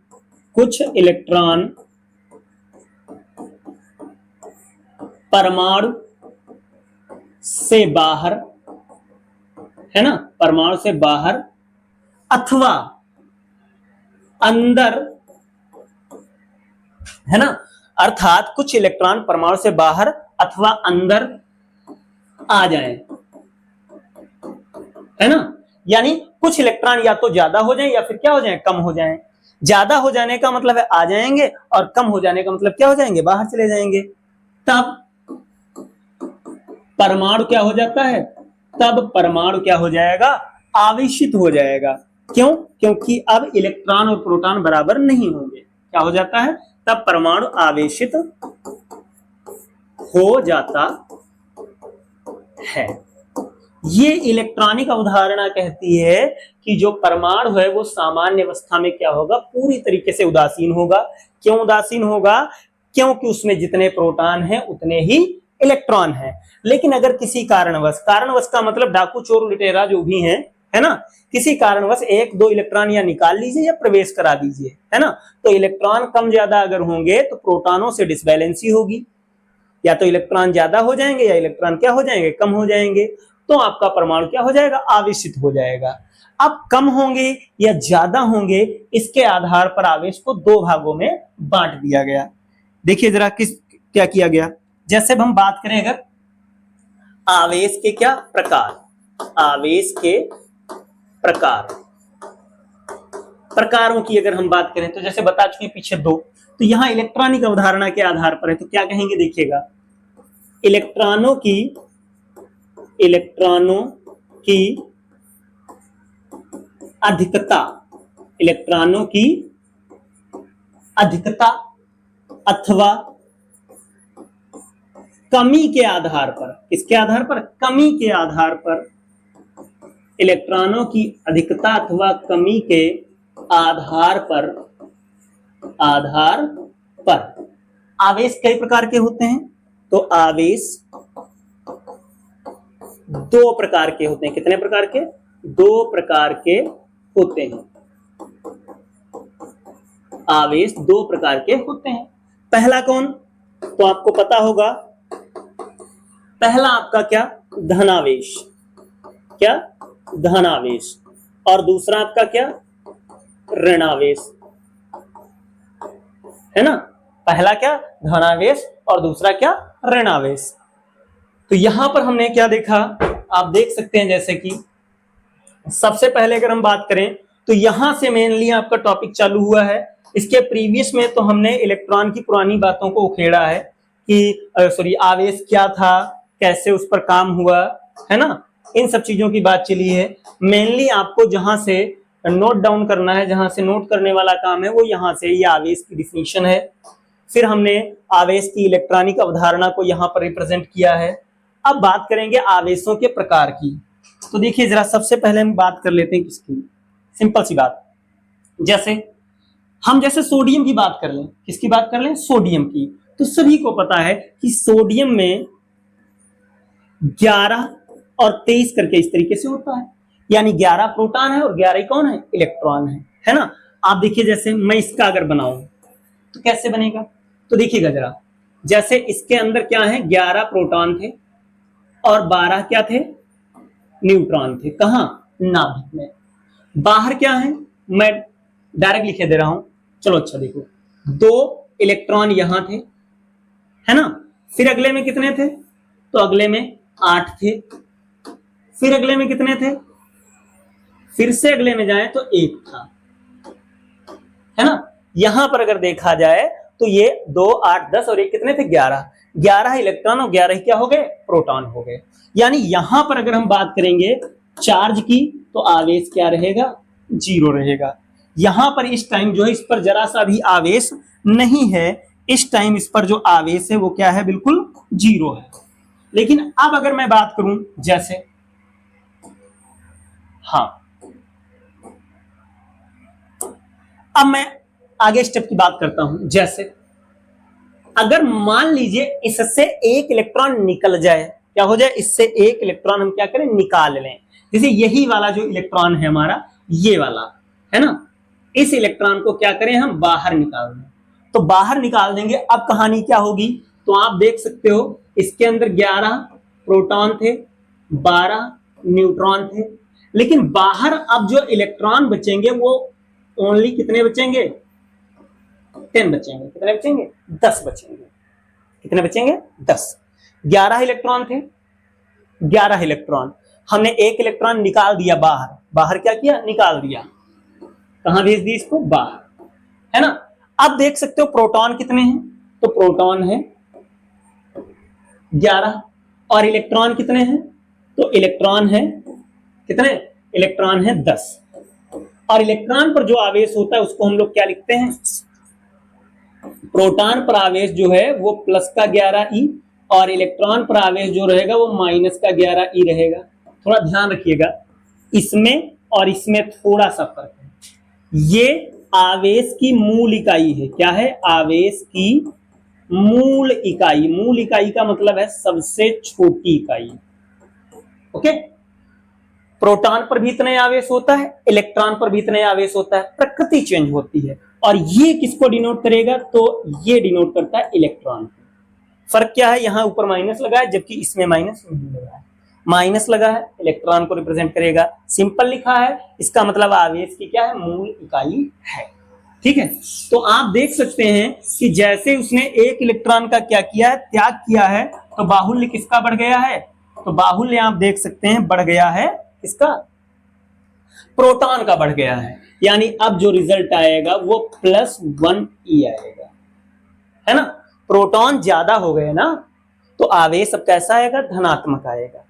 परमाणु से बाहर, है ना, परमाणु से बाहर अथवा अंदर, है ना। अर्थात कुछ इलेक्ट्रॉन परमाणु से बाहर अथवा अंदर आ जाएं, है ना। यानी कुछ इलेक्ट्रॉन या तो ज्यादा हो जाएं या फिर क्या हो जाएं? कम हो जाएं। ज्यादा हो जाने का मतलब है आ जाएंगे, और कम हो जाने का मतलब क्या हो जाएंगे? बाहर चले जाएंगे। तब परमाणु क्या हो जाता है? तब परमाणु क्या हो जाएगा? आवेशित हो जाएगा। क्यों? क्योंकि अब इलेक्ट्रॉन और प्रोटॉन बराबर नहीं होंगे। क्या हो जाता है? तब परमाणु आवेशित हो जाता है। ये इलेक्ट्रॉनिक अवधारणा कहती है कि जो परमाणु है वो सामान्य अवस्था में क्या होगा? पूरी तरीके से उदासीन होगा। क्यों उदासीन होगा? क्योंकि उसमें जितने प्रोटॉन हैं उतने ही इलेक्ट्रॉन हैं। लेकिन अगर किसी कारणवश का मतलब डाकू चोर लुटेरा जो भी हैं, है ना, किसी कारणवश 1-2 इलेक्ट्रॉन या निकाल लीजिए या प्रवेश करा दीजिए, है ना, तो इलेक्ट्रॉन कम ज्यादा अगर होंगे तो प्रोटॉनों से डिसबैलेंसी होगी। या तो इलेक्ट्रॉन ज्यादा हो जाएंगे या इलेक्ट्रॉन क्या हो जाएंगे? कम हो जाएंगे। तो आपका परमाणु क्या हो जाएगा? आवेशित हो जाएगा। अब कम होंगे या ज्यादा होंगे, इसके आधार पर आवेश को 2 भागों में बांट दिया गया। देखिए जरा क्या किया गया। जैसे हम बात करें अगर आवेश के क्या प्रकार, आवेश के प्रकारों की अगर हम बात करें तो जैसे बता चुके पीछे 2, तो यहां इलेक्ट्रॉनिक अवधारणा के आधार पर है। तो क्या कहेंगे देखिएगा, इलेक्ट्रॉनों की अधिकता अथवा कमी के आधार पर, किसके आधार पर? कमी के आधार पर, इलेक्ट्रॉनों की अधिकता अथवा कमी के आधार पर आवेश कई प्रकार के होते हैं। तो आवेश 2 प्रकार के होते हैं। कितने प्रकार के? 2 प्रकार के होते हैं। आवेश 2 प्रकार के होते हैं। पहला कौन? तो आपको पता होगा, पहला आपका क्या? धनावेश। क्या? धनावेश। और दूसरा आपका क्या? ऋणावेश, है ना। पहला क्या, धनावेश, और दूसरा क्या, ऋणावेश। तो यहां पर हमने क्या देखा, आप देख सकते हैं जैसे कि सबसे पहले अगर हम बात करें तो यहां से मेनली आपका टॉपिक चालू हुआ है। इसके प्रीवियस में तो हमने इलेक्ट्रॉन की पुरानी बातों को उखेड़ा है कि आवेश क्या था, कैसे उस पर काम हुआ, है ना, इन सब चीजों की बात चली है। मेनली आपको जहां से नोट डाउन करना है, जहां से नोट करने वाला काम है, वो यहां से ये आवेश की डिफिनीशन है। फिर हमने आवेश की इलेक्ट्रॉनिक अवधारणा को यहां पर रिप्रेजेंट किया है। अब बात करेंगे आवेशों के प्रकार की। तो देखिए जरा, सबसे पहले हम बात कर लेते हैं किसकी, सिंपल सी बात, जैसे सोडियम की बात कर लें। किसकी बात कर लें, सोडियम की। तो सभी को पता है कि सोडियम में 11 और 23 करके इस तरीके से होता है, यानी 11 प्रोटॉन है और 11 कौन है, इलेक्ट्रॉन है ना। आप देखिए जैसे मैं इसका अगर बनाऊं तो कैसे बनेगा, तो देखिएगा जरा, जैसे इसके अंदर क्या है, 11 प्रोटॉन थे और 12 क्या थे, न्यूट्रॉन थे। कहां, नाभिक में। बाहर क्या है, मैं डायरेक्ट लिखे दे रहा हूं, चलो अच्छा देखो, 2 इलेक्ट्रॉन यहां थे, है ना। फिर अगले में कितने थे, तो अगले में 8 थे। फिर अगले में कितने थे, फिर से अगले में जाए तो 1 था, है ना। यहां पर अगर देखा जाए तो ये 2, 8, 10 और 1 कितने थे, 11। 11 इलेक्ट्रॉन और 11 क्या हो गए, प्रोटॉन हो गए। यानी यहां पर अगर हम बात करेंगे चार्ज की तो आवेश क्या रहेगा, 0 रहेगा। यहां पर इस टाइम जो है इस पर जरा सा भी आवेश नहीं है, इस टाइम इस पर जो आवेश है वो क्या है, बिल्कुल 0 है। लेकिन अब अगर मैं बात करूं जैसे, हाँ, अब मैं आगे स्टेप की बात करता हूं। जैसे अगर मान लीजिए इससे एक इलेक्ट्रॉन निकल जाए, क्या हो जाए, इससे एक इलेक्ट्रॉन हम क्या करें, निकाल लें। जैसे यही वाला जो इलेक्ट्रॉन है हमारा, ये वाला, है ना, इस इलेक्ट्रॉन को क्या करें, हम बाहर निकाल दें। तो बाहर निकाल देंगे, अब कहानी क्या होगी, तो आप देख सकते हो इसके अंदर 11 प्रोटॉन थे, 12 न्यूट्रॉन थे। लेकिन बाहर अब जो इलेक्ट्रॉन बचेंगे वो ओनली कितने बचेंगे, 10 बचेंगे। कितने बचेंगे, 10 बचेंगे। कितने बचेंगे, 10। 11 इलेक्ट्रॉन थे, 11 इलेक्ट्रॉन, हमने एक इलेक्ट्रॉन निकाल दिया बाहर। बाहर क्या किया, निकाल दिया, कहां भेज दी, इसको बाहर, है ना। अब देख सकते हो प्रोटॉन कितने हैं, तो प्रोटॉन है 11 और इलेक्ट्रॉन कितने हैं, तो इलेक्ट्रॉन है कितने, इलेक्ट्रॉन है 10। और इलेक्ट्रॉन पर जो आवेश होता है उसको हम लोग क्या लिखते हैं, प्रोटॉन पर आवेश जो है वो प्लस का 11 ई और इलेक्ट्रॉन पर आवेश जो रहेगा वो माइनस का 11 ई रहेगा। थोड़ा ध्यान रखिएगा, इसमें और इसमें थोड़ा सा फर्क है। ये आवेश की मूल इकाई है, क्या है, आवेश की मूल इकाई। मूल इकाई का मतलब है सबसे छोटी इकाई, ओके। प्रोटॉन पर भी इतना आवेश होता है, इलेक्ट्रॉन पर भी इतना आवेश होता है, प्रकृति चेंज होती है। और ये किसको डिनोट करेगा, तो ये डिनोट करता है इलेक्ट्रॉन। फर्क क्या है, यहां ऊपर माइनस लगा है जबकि इसमें माइनस नहीं लगा है। माइनस लगा है, इलेक्ट्रॉन को रिप्रेजेंट करेगा, सिंपल लिखा है, इसका मतलब आवेश की क्या है, मूल इकाई है, ठीक है। तो आप देख सकते हैं कि जैसे उसने एक इलेक्ट्रॉन का क्या किया है, त्याग किया है, तो बाहुल्य किसका बढ़ गया है, तो बाहुल्य आप देख सकते हैं बढ़ गया है, किसका, प्रोटॉन का बढ़ गया है। यानी अब जो रिजल्ट आएगा वो +1 ई आएगा, है ना। प्रोटॉन ज्यादा हो गए ना, तो आवेश अब कैसा आएगा, धनात्मक आएगा।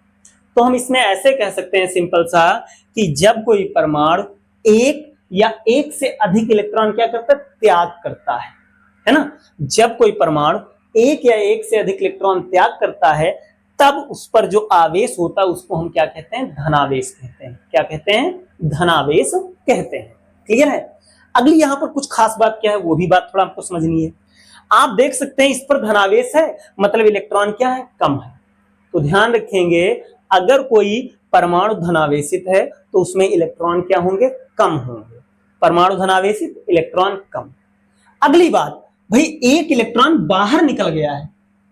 तो हम इसमें ऐसे कह सकते हैं सिंपल सा, कि जब कोई परमाणु एक या एक से अधिक इलेक्ट्रॉन क्या करता है, त्याग करता है ना। जब कोई परमाणु एक या एक से अधिक इलेक्ट्रॉन त्याग करता है, तब उस पर जो आवेश होता है उसको हम क्या कहते हैं, धनावेश कहते हैं। क्या कहते हैं, धनावेश कहते हैं। क्लियर है। अगली यहां पर कुछ खास बात क्या है, वो भी बात थोड़ा आपको समझनी है। आप देख सकते हैं इस पर धनावेश है, मतलब इलेक्ट्रॉन क्या है, कम है। तो ध्यान रखेंगे, अगर कोई परमाणु धनावेशित है तो उसमें इलेक्ट्रॉन क्या होंगे, कम होंगे। परमाणु धनावेशित, इलेक्ट्रॉन कम। अगली बात, भाई एक इलेक्ट्रॉन बाहर निकल गया है,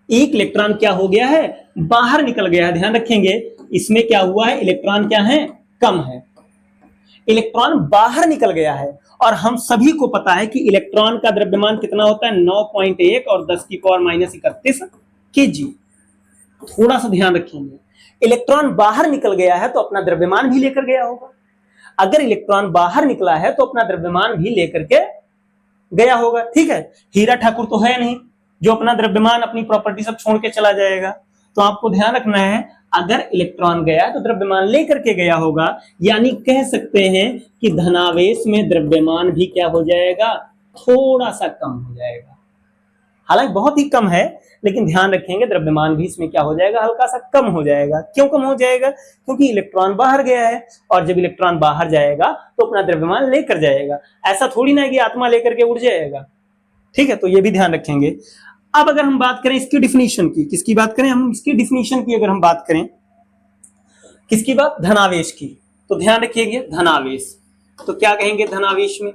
एक इलेक्ट्रॉन क्या हो गया है, बाहर निकल गया है। ध्यान रखेंगे, इसमें क्या हुआ है, इलेक्ट्रॉन क्या है, कम है, इलेक्ट्रॉन बाहर निकल गया है। और हम सभी को पता है कि इलेक्ट्रॉन का द्रव्यमान कितना होता है, 9.1 और 10⁻31 kg। थोड़ा सा ध्यान रखेंगे, इलेक्ट्रॉन बाहर निकल गया है तो अपना द्रव्यमान भी लेकर गया होगा। अगर इलेक्ट्रॉन बाहर निकला है तो अपना द्रव्यमान भी लेकर के गया होगा। ठीक है, हीरा ठाकुर तो है नहीं जो अपना द्रव्यमान अपनी प्रॉपर्टी सब छोड़ के चला जाएगा। तो आपको ध्यान रखना है, अगर इलेक्ट्रॉन गया तो द्रव्यमान लेकर के गया होगा, यानी कह सकते हैं कि धनावेश में द्रव्यमान भी क्या हो जाएगा, थोड़ा सा कम हो जाएगा। हालांकि बहुत ही कम है, लेकिन ध्यान रखेंगे द्रव्यमान भी इसमें क्या हो जाएगा, हल्का सा कम हो जाएगा। क्यों कम हो जाएगा, क्योंकि इलेक्ट्रॉन बाहर गया है, और जब इलेक्ट्रॉन बाहर जाएगा तो अपना द्रव्यमान लेकर जाएगा। ऐसा थोड़ी ना है कि आत्मा लेकर के उड़ जाएगा। ठीक है, तो ये भी ध्यान रखेंगे। अब अगर हम बात करें इसकी डिफिनीशन की, किसकी बात करें हम, इसकी डिफिनीशन की अगर हम बात करें, किसकी बात, धनावेश की, तो ध्यान रखिएगा धनावेश। तो क्या कहेंगे धनावेश में,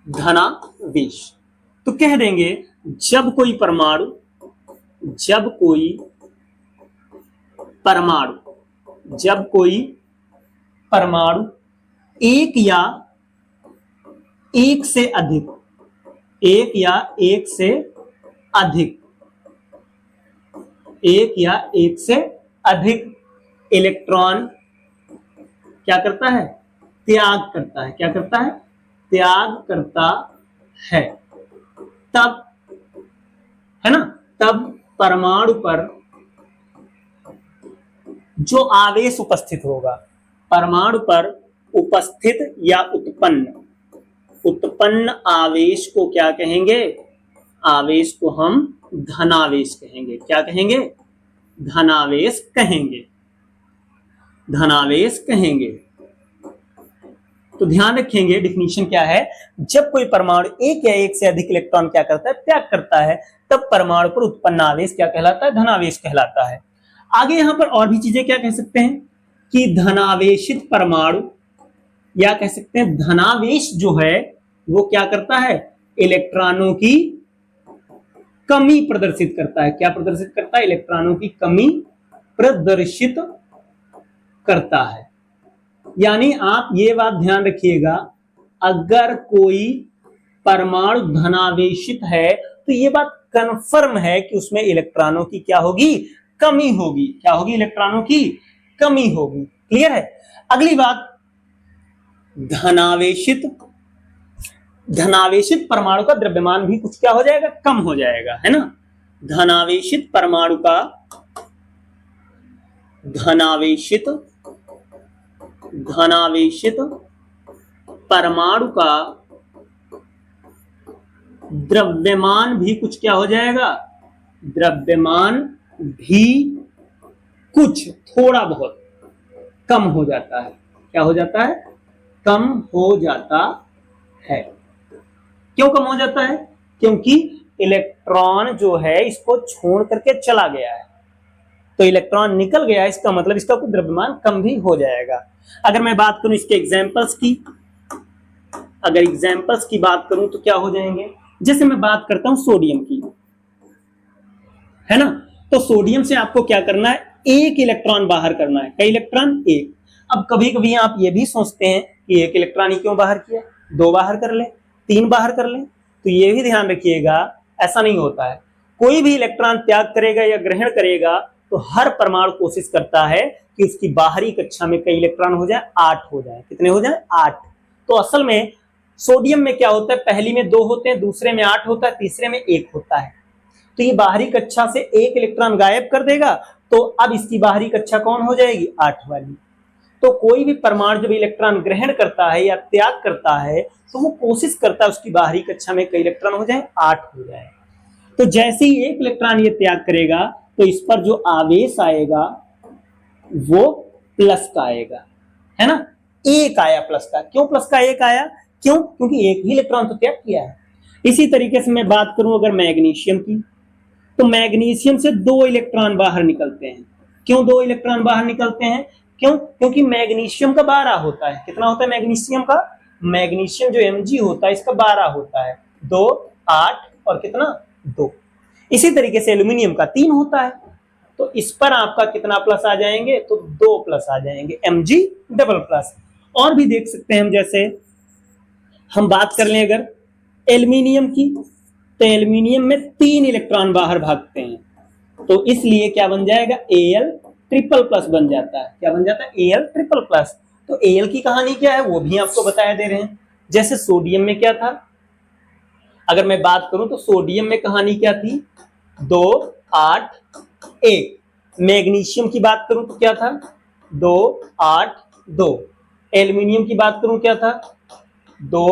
धनावेश तो कह देंगे जब कोई परमाणु एक या एक से अधिक इलेक्ट्रॉन क्या करता है, त्याग करता है। क्या करता है, त्याग करता है। तब है ना, तब परमाणु पर जो आवेश उपस्थित होगा, परमाणु पर उपस्थित या उत्पन्न आवेश को क्या कहेंगे, आवेश को हम धनावेश कहेंगे। क्या कहेंगे, धनावेश कहेंगे। तो ध्यान रखेंगे डिफिनीशन क्या है, जब कोई परमाणु एक या एक से अधिक इलेक्ट्रॉन क्या करता है, त्याग करता है, तब परमाणु पर उत्पन्न आवेश क्या कहलाता है, धनावेश कहलाता है। आगे यहां पर और भी चीजें क्या कह सकते हैं कि धनावेशित परमाणु, या कह सकते हैं धनावेश जो है वो क्या करता है, इलेक्ट्रॉनों की कमी प्रदर्शित करता है। क्या प्रदर्शित करता है, इलेक्ट्रॉनों की कमी प्रदर्शित करता है। यानी आप ये बात ध्यान रखिएगा, अगर कोई परमाणु धनावेशित है तो ये बात कंफर्म है कि उसमें इलेक्ट्रॉनों की क्या होगी, कमी होगी। क्या होगी, इलेक्ट्रॉनों की कमी होगी। क्लियर है। अगली बात, धनावेशित परमाणु का द्रव्यमान भी कुछ क्या हो जाएगा, कम हो जाएगा, है ना। धनावेशित परमाणु का धनावेशित परमाणु का द्रव्यमान भी कुछ क्या हो जाएगा, द्रव्यमान भी कुछ थोड़ा बहुत कम हो जाता है। क्या हो जाता है, कम हो जाता है। क्यों कम हो जाता है, क्योंकि इलेक्ट्रॉन जो है इसको छोड़ करके चला गया है, तो इलेक्ट्रॉन निकल गया, इसका मतलब इसका कुछ द्रव्यमान कम भी हो जाएगा। अगर मैं बात करूं इसके एग्जांपल्स की, अगर एग्जांपल्स की बात करूं तो क्या हो जाएंगे, जैसे मैं बात करता हूं सोडियम की, है ना। तो सोडियम से आपको क्या करना है, एक इलेक्ट्रॉन बाहर करना है। कई इलेक्ट्रॉन, एक। अब कभी कभी आप ये भी सोचते हैं कि एक इलेक्ट्रॉन ही क्यों बाहर किया, दो बाहर कर ले, तीन बाहर कर ले। तो ये भी ध्यान रखिएगा, ऐसा नहीं होता है। कोई भी इलेक्ट्रॉन त्याग करेगा या ग्रहण करेगा तो हर परमाणु कोशिश करता है कि उसकी बाहरी कक्षा में कई इलेक्ट्रॉन हो जाए, 8 हो जाए। कितने हो जाए, 8। तो असल में सोडियम में क्या होता है, पहली में 2 होते हैं, दूसरे में 8 होता है, तीसरे में 1 होता है। तो ये बाहरी कक्षा से एक इलेक्ट्रॉन गायब कर देगा, तो अब इसकी बाहरी कक्षा कौन हो जाएगी, 8 वाली। तो कोई भी परमाणु जब इलेक्ट्रॉन ग्रहण करता है या त्याग करता है तो वो कोशिश करता है उसकी बाहरी कक्षा में कई इलेक्ट्रॉन हो जाए, 8 हो जाए। तो जैसे ही एक इलेक्ट्रॉन ये त्याग करेगा तो इस पर जो आवेश आएगा वो प्लस का आएगा, है ना। एक आया प्लस का। क्यों प्लस का एक आया, क्यों, क्योंकि एक ही इलेक्ट्रॉन तो त्याग किया है। इसी तरीके से मैं बात करूं अगर मैग्नीशियम की, तो मैग्नीशियम से 2 इलेक्ट्रॉन बाहर निकलते हैं। क्यों 2 इलेक्ट्रॉन बाहर निकलते हैं, क्यों, क्योंकि मैग्नीशियम का 12 होता है। कितना होता है मैग्नीशियम का, मैग्नीशियम जो Mg होता है इसका 12 होता है, 2, 8 और कितना 2। इसी तरीके से एल्यूमिनियम का 3 होता है, तो इस पर आपका कितना प्लस आ जाएंगे, तो 2 प्लस आ जाएंगे, Mg डबल प्लस। और भी देख सकते हैं हम, जैसे हम बात कर लें अगर एल्यूमिनियम की, तो एल्यूमिनियम में 3 इलेक्ट्रॉन बाहर भागते हैं, तो इसलिए क्या बन जाएगा, Al ट्रिपल प्लस बन जाता है। क्या बन जाता है, Al ट्रिपल प्लस। तो Al की कहानी क्या है वो भी आपको बताया दे रहे हैं। जैसे सोडियम में क्या था, अगर मैं बात करूं तो सोडियम में कहानी क्या थी, 2 8 1। मैग्नीशियम की बात करूं तो क्या था, 2 8 2। एल्यूमिनियम की बात करूं क्या था, 2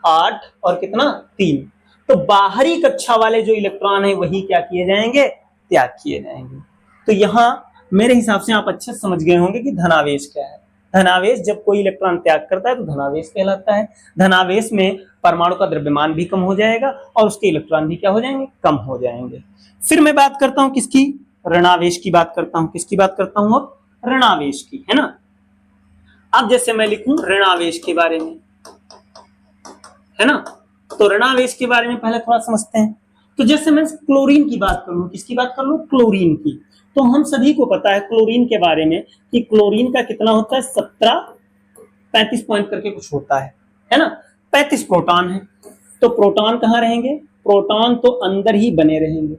8 और कितना 3। तो बाहरी कक्षा वाले जो इलेक्ट्रॉन है वही क्या किए जाएंगे, त्याग किए जाएंगे। तो यहां मेरे हिसाब से आप अच्छे समझ गए होंगे कि धनावेश क्या है। धनावेश जब कोई इलेक्ट्रॉन त्याग करता है तो धनावेश कहलाता है। धनावेश में परमाणु का द्रव्यमान भी कम हो जाएगा और उसके इलेक्ट्रॉन भी क्या हो जाएंगे, कम हो जाएंगे। फिर मैं बात करता हूं किसकी, ऋणावेश की बात करता हूं। किसकी बात करता हूं, अब ऋणावेश की, है ना। अब जैसे मैं लिखूं ऋणावेश के बारे में, है ना, तो ऋणावेश के बारे में पहले थोड़ा समझते हैं। तो जैसे मैं क्लोरीन की बात करूं, किसकी बात कर लूं, क्लोरीन की, तो हम सभी को पता है क्लोरीन के बारे में कि क्लोरीन का कितना होता है, 17 35 पॉइंट करके कुछ होता है ना। 35 प्रोटॉन है। तो प्रोटॉन कहां रहेंगे, प्रोटॉन तो अंदर ही बने रहेंगे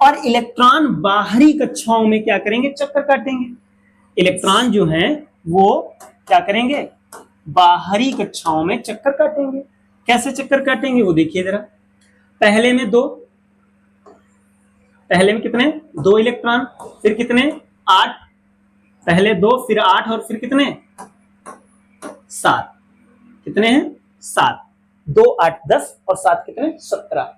और इलेक्ट्रॉन बाहरी कक्षाओं में क्या करेंगे, चक्कर काटेंगे। इलेक्ट्रॉन जो हैं वो क्या करेंगे, बाहरी कक्षाओं में चक्कर काटेंगे। कैसे चक्कर काटेंगे वो देखिए जरा। पहले में 2, पहले में कितने, 2 इलेक्ट्रॉन, फिर कितने 8, पहले 2 फिर 8 और फिर कितने 7, कितने हैं 7, 2 8 10 और 7 कितने 17।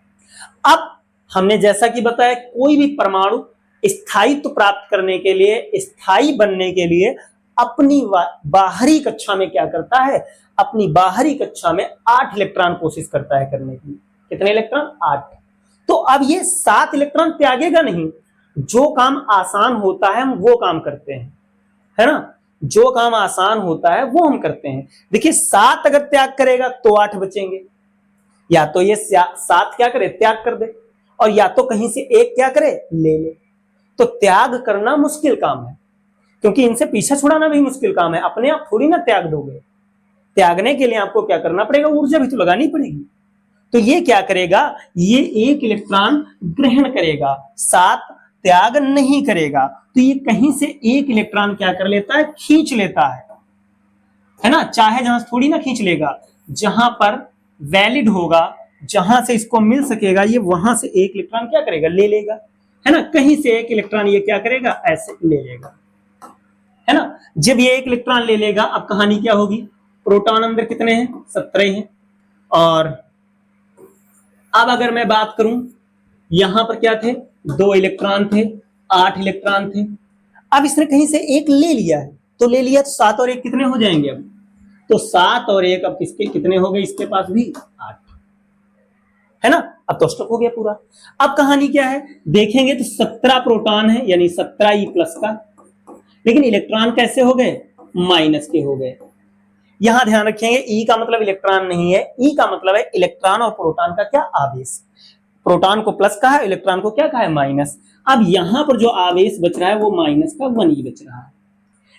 अब हमने जैसा कि बताया कोई भी परमाणु स्थायित्व प्राप्त करने के लिए, स्थायी बनने के लिए अपनी बाहरी कक्षा में क्या करता है, अपनी बाहरी कक्षा में 8 इलेक्ट्रॉन कोशिश करता है करने की। कितने इलेक्ट्रॉन, 8। तो अब ये 7 इलेक्ट्रॉन त्यागेगा नहीं। जो काम आसान होता है हम वो काम करते हैं, है ना, जो काम आसान होता है वो हम करते हैं। देखिए 7 अगर त्याग करेगा तो 8 बचेंगे, या तो ये 7 क्या करे, त्याग कर दे, और या तो कहीं से एक क्या करे, ले ले। तो त्याग करना मुश्किल काम है, क्योंकि इनसे पीछा छुड़ाना भी मुश्किल काम है। अपने आप थोड़ी ना त्याग दोगे, त्यागने के लिए आपको क्या करना पड़ेगा, ऊर्जा भी तो लगानी पड़ेगी। तो ये क्या करेगा, ये 1 इलेक्ट्रॉन ग्रहण करेगा, 7 त्याग नहीं करेगा। तो ये कहीं से 1 इलेक्ट्रॉन क्या कर लेता है, खींच लेता है ना। चाहे जहां से थोड़ी ना खींच लेगा, जहां पर वैलिड होगा, जहां से इसको मिल सकेगा, ये वहां से 1 इलेक्ट्रॉन क्या करेगा, ले लेगा, है ना। कहीं से 1 इलेक्ट्रॉन ये क्या करेगा, ऐसे ले लेगा, है ना। जब ये 1 इलेक्ट्रॉन ले लेगा, अब कहानी क्या होगी, प्रोटॉन अंदर कितने हैं, 17 हैं। और अब अगर मैं बात करूं, यहां पर क्या थे, 2 इलेक्ट्रॉन थे, 8 इलेक्ट्रॉन थे। अब इसने कहीं से 1 ले लिया है, तो ले लिया तो 7 और 1 कितने हो जाएंगे, अब तो 7 और 1 अब किसके कितने हो गए, इसके पास भी 8, है ना। अब तो स्टॉप हो गया पूरा। अब कहानी क्या है, देखेंगे तो 17 प्रोटॉन है, यानी 17 ई प्लस का, लेकिन इलेक्ट्रॉन कैसे हो गए, माइनस के हो गए। यहां ध्यान रखेंगे ई का मतलब इलेक्ट्रॉन नहीं है, ई का मतलब है इलेक्ट्रॉन और प्रोटॉन का क्या, आवेश। प्रोटॉन को प्लस कहा है, इलेक्ट्रॉन को क्या कहा है, माइनस। अब यहां पर जो आवेश बच रहा है वो माइनस का 1 ही बच रहा है,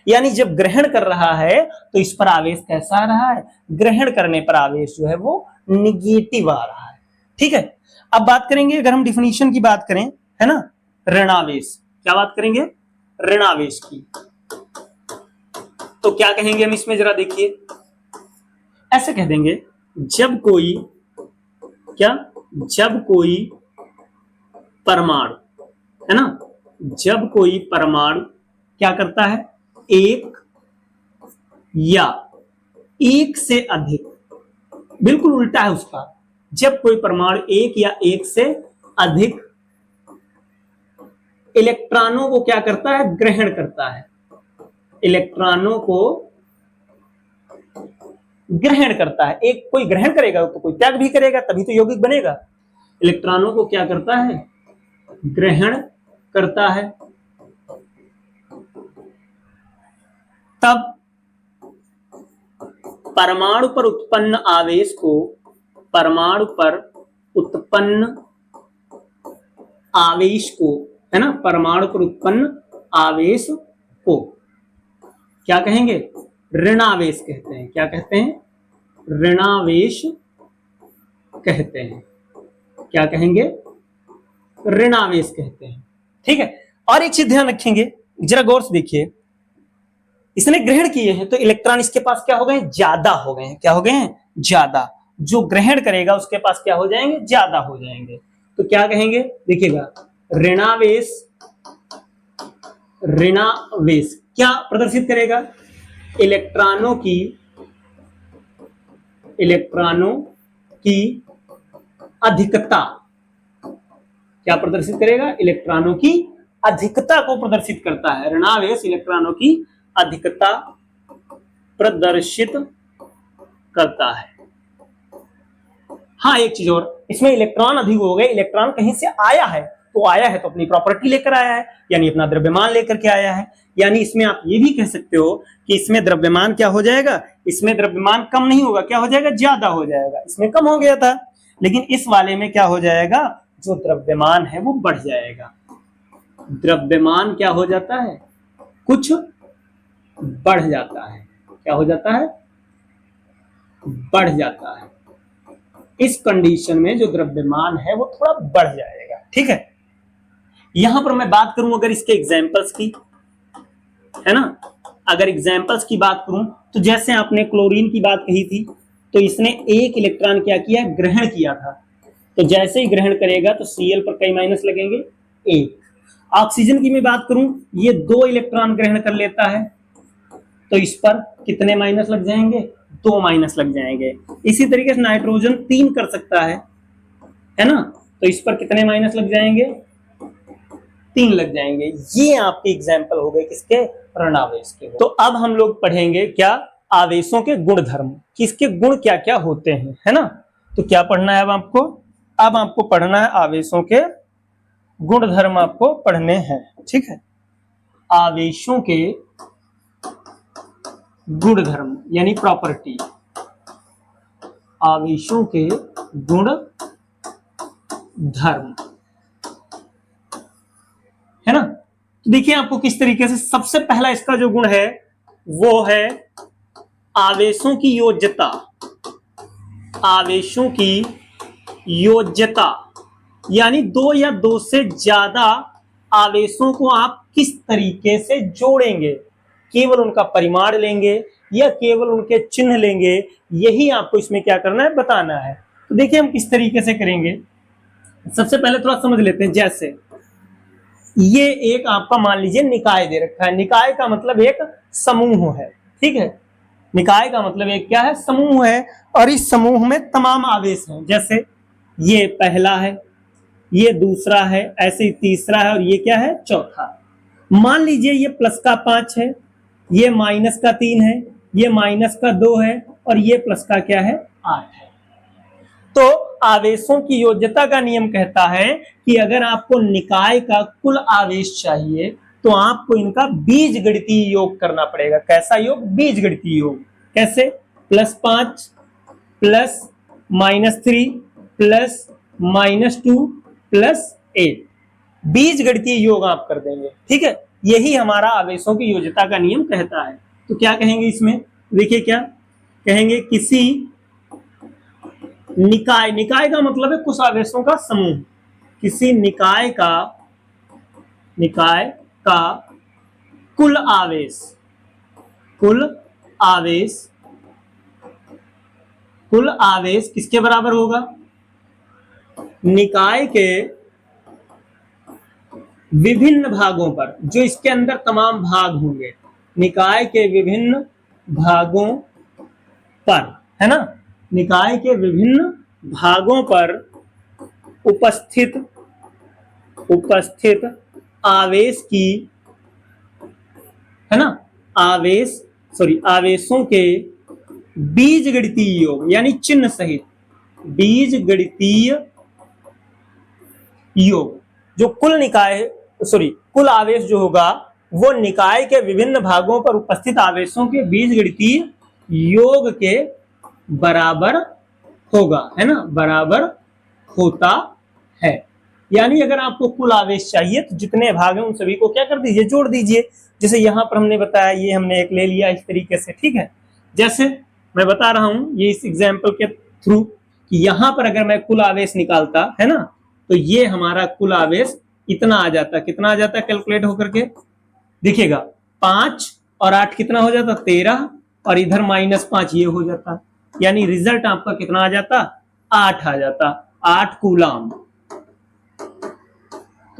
यानी जब ग्रहण कर रहा है तो इस पर आवेश कैसा आ रहा है, ग्रहण करने पर आवेश जो है वो निगेटिव आ रहा है। ठीक है। अब बात करेंगे, अगर हम डिफिनीशन की बात करें, है ना, ऋणावेश, क्या बात करेंगे, ऋणावेश की, तो क्या कहेंगे हम इसमें, जरा देखिए। ऐसे कह देंगे, जब कोई क्या, जब कोई परमाणु, है ना, जब कोई परमाणु क्या करता है, एक या एक से अधिक, बिल्कुल उल्टा है उसका, जब कोई परमाणु एक या एक से अधिक इलेक्ट्रॉनों को क्या करता है, ग्रहण करता है, इलेक्ट्रॉनों को ग्रहण करता है। एक कोई ग्रहण करेगा तो कोई त्याग भी करेगा, तभी तो यौगिक बनेगा। इलेक्ट्रॉनों को क्या करता है, ग्रहण करता है, तब परमाणु पर उत्पन्न आवेश को, परमाणु पर उत्पन्न आवेश को, है ना, परमाणु पर उत्पन्न आवेश को क्या कहेंगे, ऋणावेश कहते हैं। क्या कहते हैं, ऋणावेश कहते हैं। क्या कहेंगे? ऋणावेश कहते हैं। ठीक है। और एक चीज ध्यान रखेंगे, जरा गौर से देखिए, इसने ग्रहण किए हैं तो इलेक्ट्रॉन इसके पास क्या हो गए? ज्यादा हो गए हैं। क्या हो गए हैं? ज्यादा। जो ग्रहण करेगा उसके पास क्या हो जाएंगे? ज्यादा हो जाएंगे। तो क्या कहेंगे? देखिएगा, ऋणावेश, ऋणावेश क्या प्रदर्शित करेगा? इलेक्ट्रॉनों की अधिकता। क्या प्रदर्शित करेगा? इलेक्ट्रॉनों की अधिकता को प्रदर्शित करता है। ऋणावेश इलेक्ट्रॉनों की अधिकता प्रदर्शित करता है। हाँ, एक चीज और, इसमें इलेक्ट्रॉन अधिक हो गए। इलेक्ट्रॉन कहीं से आया है, तो आया है तो अपनी प्रॉपर्टी लेकर आया है, यानी अपना द्रव्यमान लेकर के आया है। यानी इसमें आप ये भी कह सकते हो कि इसमें द्रव्यमान क्या हो जाएगा? इसमें द्रव्यमान कम नहीं होगा, क्या हो जाएगा? ज्यादा हो जाएगा। इसमें कम हो गया था, लेकिन इस वाले में क्या हो जाएगा? जो द्रव्यमान है वो बढ़ जाएगा। द्रव्यमान क्या हो जाता है? कुछ बढ़ जाता है। क्या हो जाता है? बढ़ जाता है। इस कंडीशन में जो द्रव्यमान है वो थोड़ा बढ़ जाएगा। ठीक है। यहां पर मैं बात करूं अगर इसके एग्जाम्पल्स की, है ना, अगर एग्जाम्पल्स की बात करूं तो जैसे आपने क्लोरीन की बात कही थी, तो इसने एक इलेक्ट्रॉन क्या किया? ग्रहण किया था। तो जैसे ही ग्रहण करेगा तो Cl पर कई माइनस लगेंगे? एक। ऑक्सीजन की मैं बात करूं, ये 2 इलेक्ट्रॉन ग्रहण कर लेता है, तो इस पर कितने माइनस लग जाएंगे? 2 माइनस लग जाएंगे। इसी तरीके से नाइट्रोजन 3 कर सकता है ना, तो इस पर कितने माइनस लग जाएंगे? 3 लग जाएंगे। ये आपके एग्जाम्पल हो गए किसके? ऋणावेश के। तो अब हम लोग पढ़ेंगे क्या? आवेशों के गुणधर्म, किसके गुण क्या क्या होते हैं, है ना। तो क्या पढ़ना है अब आपको? अब आपको पढ़ना है आवेशों के गुणधर्म, आपको पढ़ने हैं। ठीक है। आवेशों के गुणधर्म यानी प्रॉपर्टी, आवेशों के गुण धर्म, है ना। तो देखिए आपको किस तरीके से, सबसे पहला इसका जो गुण है वो है आवेशों की योज्यता। आवेशों की योज्यता यानी 2 या 2 से ज्यादा आवेशों को आप किस तरीके से जोड़ेंगे, केवल उनका परिमाण लेंगे या केवल उनके चिन्ह लेंगे, यही आपको इसमें क्या करना है? बताना है। तो देखिए हम किस तरीके से करेंगे। सबसे पहले थोड़ा समझ लेते हैं। जैसे ये एक आपका मान लीजिए निकाय दे रखा है। निकाय का मतलब एक समूह है। ठीक है। निकाय का मतलब एक क्या है? समूह है। और इस समूह में तमाम आवेश हैं। जैसे ये पहला है, ये दूसरा है, ऐसे ही तीसरा है, और ये क्या है? चौथा। मान लीजिए ये प्लस का 5 है, ये माइनस का 3 है, ये माइनस का 2 है, और ये प्लस का क्या है? 8 है। तो आवेशों की योज्यता का नियम कहता है कि अगर आपको निकाय का कुल आवेश चाहिए तो आपको इनका बीजगणितीय योग करना पड़ेगा। कैसा योग? बीजगणितीय योग। कैसे? +5 प्लस -3 प्लस -2 प्लस 8, बीजगणितीय योग आप कर देंगे। ठीक है। यही हमारा आवेशों की योज्यता का नियम कहता है। तो क्या कहेंगे इसमें? देखिए क्या कहेंगे? किसी निकाय, निकाय का मतलब है कुछ आवेशों का समूह। किसी निकाय का कुल आवेश, कुल आवेश किसके बराबर होगा? निकाय के विभिन्न भागों पर, जो इसके अंदर तमाम भाग होंगे, निकाय के विभिन्न भागों पर, है ना, निकाय के विभिन्न भागों पर उपस्थित आवेश की, है ना, आवेशों के बीजगणितीय योग यानी चिन्ह सहित बीजगणितीय योग, जो कुल आवेश जो होगा वो निकाय के विभिन्न भागों पर उपस्थित आवेशों के बीजगणितीय योग के बराबर होगा, है ना, बराबर होता है। यानी अगर आपको कुल आवेश चाहिए तो जितने भाग हैं उन सभी को क्या कर दीजिए? जोड़ दीजिए। जैसे यहां पर हमने बताया, ये हमने एक ले लिया इस तरीके से। ठीक है। जैसे मैं बता रहा हूं ये इस एग्जाम्पल के थ्रू कि यहां पर अगर मैं कुल आवेश निकालता है ना, तो ये हमारा कुल आवेश इतना आ जाता। कितना आ जाता कैलकुलेट होकर के देखिएगा, 5 और 8 कितना हो जाता 13, और इधर -5 ये हो जाता, यानी रिजल्ट आपका कितना आ जाता 8 आ जाता, 8 कूलाम।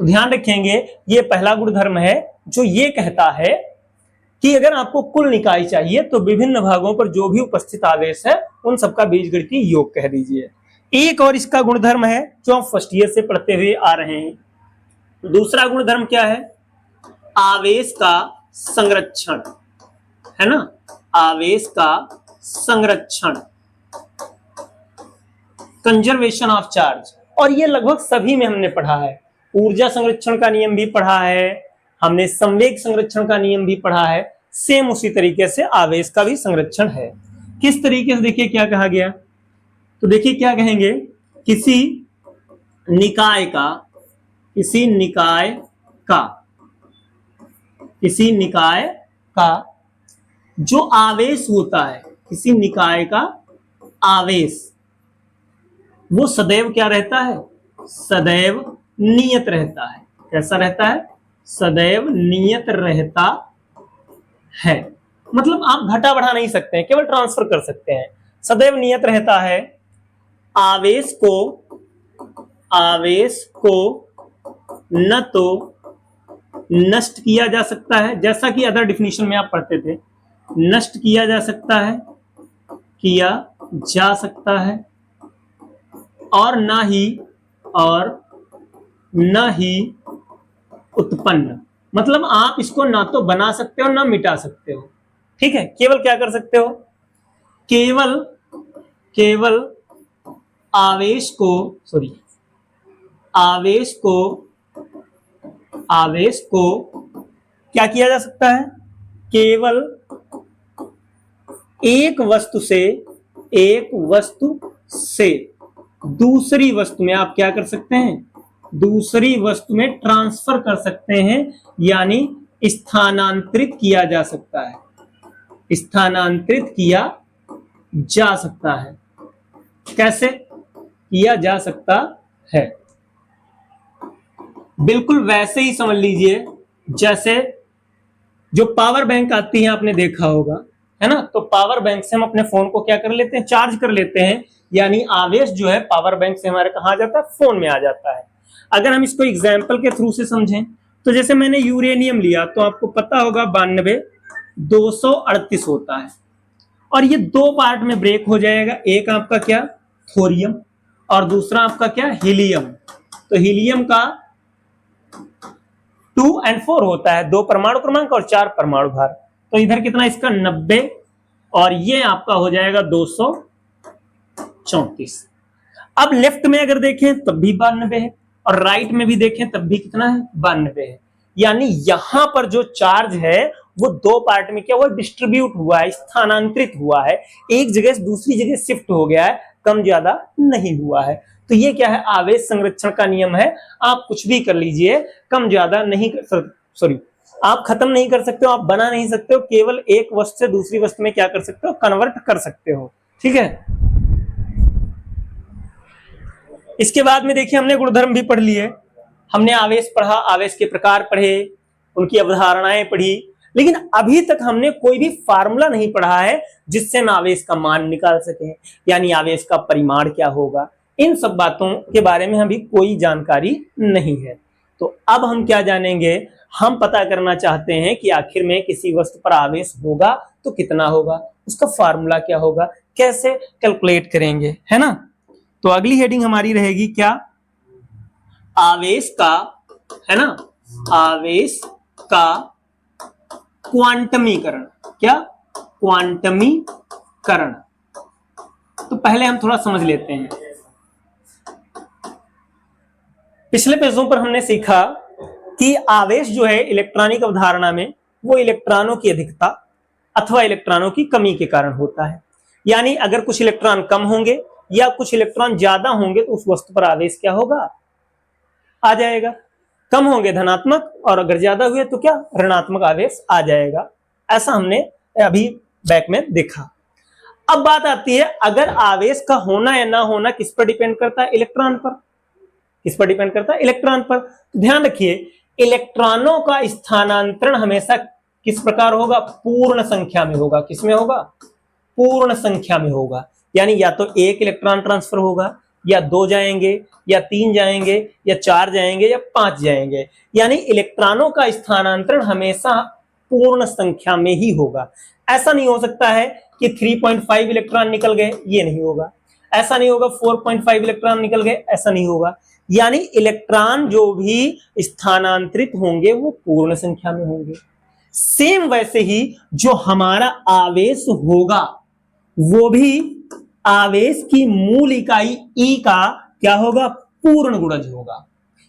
तो ध्यान रखेंगे ये पहला गुणधर्म है जो ये कहता है कि अगर आपको कुल निकाय चाहिए तो विभिन्न भागों पर जो भी उपस्थित आवेश है उन सबका बीजगणितीय योग कह दीजिए। एक और इसका गुणधर्म है जो हम फर्स्ट ईयर से पढ़ते हुए आ रहे हैं। दूसरा गुणधर्म क्या है, आवेश का संरक्षण, है ना, आवेश का संरक्षण, कंजर्वेशन ऑफ चार्ज। और ये लगभग सभी में हमने पढ़ा है। ऊर्जा संरक्षण का नियम भी पढ़ा है हमने, संवेग संरक्षण का नियम भी पढ़ा है। सेम उसी तरीके से आवेश का भी संरक्षण है। किस तरीके से, देखिए क्या कहा गया, तो देखिए क्या कहेंगे, किसी निकाय का, किसी निकाय का, किसी निकाय का जो आवेश होता है, किसी निकाय का आवेश वो सदैव क्या रहता है, सदैव नियत रहता है। कैसा रहता है, सदैव नियत रहता है। मतलब आप घटा बढ़ा नहीं सकते हैं, केवल ट्रांसफर कर सकते हैं। सदैव नियत रहता है। आवेश को न तो नष्ट किया जा सकता है, जैसा कि अदर डिफिनीशन में आप पढ़ते थे, नष्ट किया जा सकता है, किया जा सकता है, और न ही उत्पन्न। मतलब आप इसको ना तो बना सकते हो ना मिटा सकते हो। ठीक है, केवल क्या कर सकते हो, केवल आवेश को क्या किया जा सकता है, केवल एक वस्तु से दूसरी वस्तु में आप क्या कर सकते हैं, दूसरी वस्तु में ट्रांसफर कर सकते हैं, यानी स्थानांतरित किया जा सकता है, स्थानांतरित किया जा सकता है। कैसे किया जा सकता है, बिल्कुल वैसे ही समझ लीजिए जैसे जो पावर बैंक आती है, आपने देखा होगा, है ना, तो पावर बैंक से हम अपने फोन को क्या कर लेते हैं, चार्ज कर लेते हैं, यानी आवेश जो है पावर बैंक से हमारे कहां आ जाता है, फोन में आ जाता है। अगर हम इसको एग्जाम्पल के थ्रू से समझें तो जैसे मैंने यूरेनियम लिया तो आपको पता होगा 92,238 होता है, और ये दो पार्ट में ब्रेक हो जाएगा। एक आपका क्या, थोरियम, और दूसरा आपका क्या, हीलियम। तो हीलियम का 2 और 4 होता है, 2 परमाणु क्रमांक और 4 परमाणु भार। तो इधर कितना, इसका 90, और ये आपका हो जाएगा 234। अब लेफ्ट में अगर देखें तब भी 92 है, और राइट में भी देखें तब भी कितना है, 92 है। यानी यहां पर जो चार्ज है वो दो पार्ट में क्या हुआ, डिस्ट्रीब्यूट हुआ है, स्थानांतरित हुआ है, एक जगह से दूसरी जगह शिफ्ट हो गया है, कम ज्यादा नहीं हुआ है। तो ये क्या है, आवेश संरक्षण का नियम है। आप कुछ भी कर लीजिए, कम ज्यादा नहीं कर, सॉरी, आप खत्म नहीं कर सकते हो, आप बना नहीं सकते हो, केवल एक वस्तु से दूसरी वस्तु में क्या कर सकते हो, कन्वर्ट कर सकते हो। ठीक है, इसके बाद में देखिए हमने गुणधर्म भी पढ़ लिए, हमने आवेश पढ़ा, आवेश के प्रकार पढ़े, उनकी अवधारणाएं पढ़ी, लेकिन अभी तक हमने कोई भी फार्मूला नहीं पढ़ा है जिससे हम आवेश का मान निकाल सकें, यानी आवेश का परिमाण क्या होगा। इन सब बातों के बारे में अभी कोई जानकारी नहीं है। तो अब हम क्या जानेंगे, हम पता करना चाहते हैं कि आखिर में किसी वस्तु पर आवेश होगा तो कितना होगा, उसका फार्मूला क्या होगा, कैसे कैलकुलेट करेंगे, है ना। तो अगली हेडिंग हमारी रहेगी क्या, आवेश का, है ना, आवेश का क्वांटमीकरण। क्या, क्वांटमीकरण। तो पहले हम थोड़ा समझ लेते हैं। पिछले पेजों पर हमने सीखा कि आवेश जो है इलेक्ट्रॉनिक अवधारणा में वो इलेक्ट्रॉनों की अधिकता अथवा इलेक्ट्रॉनों की कमी के कारण होता है। यानी अगर कुछ इलेक्ट्रॉन कम होंगे या कुछ इलेक्ट्रॉन ज्यादा होंगे तो उस वस्तु पर आवेश क्या होगा, आ जाएगा। कम होंगे धनात्मक, और अगर ज्यादा हुए तो क्या, ऋणात्मक आवेश आ जाएगा। ऐसा हमने अभी बैक में देखा। अब बात आती है, अगर आवेश का होना या ना होना किस पर डिपेंड करता है? इलेक्ट्रॉन पर। किस पर डिपेंड करता है? इलेक्ट्रॉन पर। ध्यान रखिए, इलेक्ट्रॉनों का स्थानांतरण हमेशा किस प्रकार होगा? पूर्ण संख्या में होगा। किसमें होगा? पूर्ण संख्या में होगा। यानी या तो एक इलेक्ट्रॉन ट्रांसफर होगा, या दो जाएंगे, या तीन जाएंगे, या चार जाएंगे, या पांच जाएंगे। यानी इलेक्ट्रॉनों का स्थानांतरण हमेशा पूर्ण संख्या में ही होगा। ऐसा नहीं हो सकता है कि 3.5 इलेक्ट्रॉन निकल गए, ये नहीं होगा। ऐसा नहीं होगा 4.5 इलेक्ट्रॉन निकल गए, ऐसा नहीं होगा। यानी इलेक्ट्रॉन जो भी स्थानांतरित होंगे वो पूर्ण संख्या में होंगे। सेम वैसे ही जो हमारा आवेश होगा वो भी आवेश की मूल इकाई E का क्या होगा? पूर्ण गुणज होगा।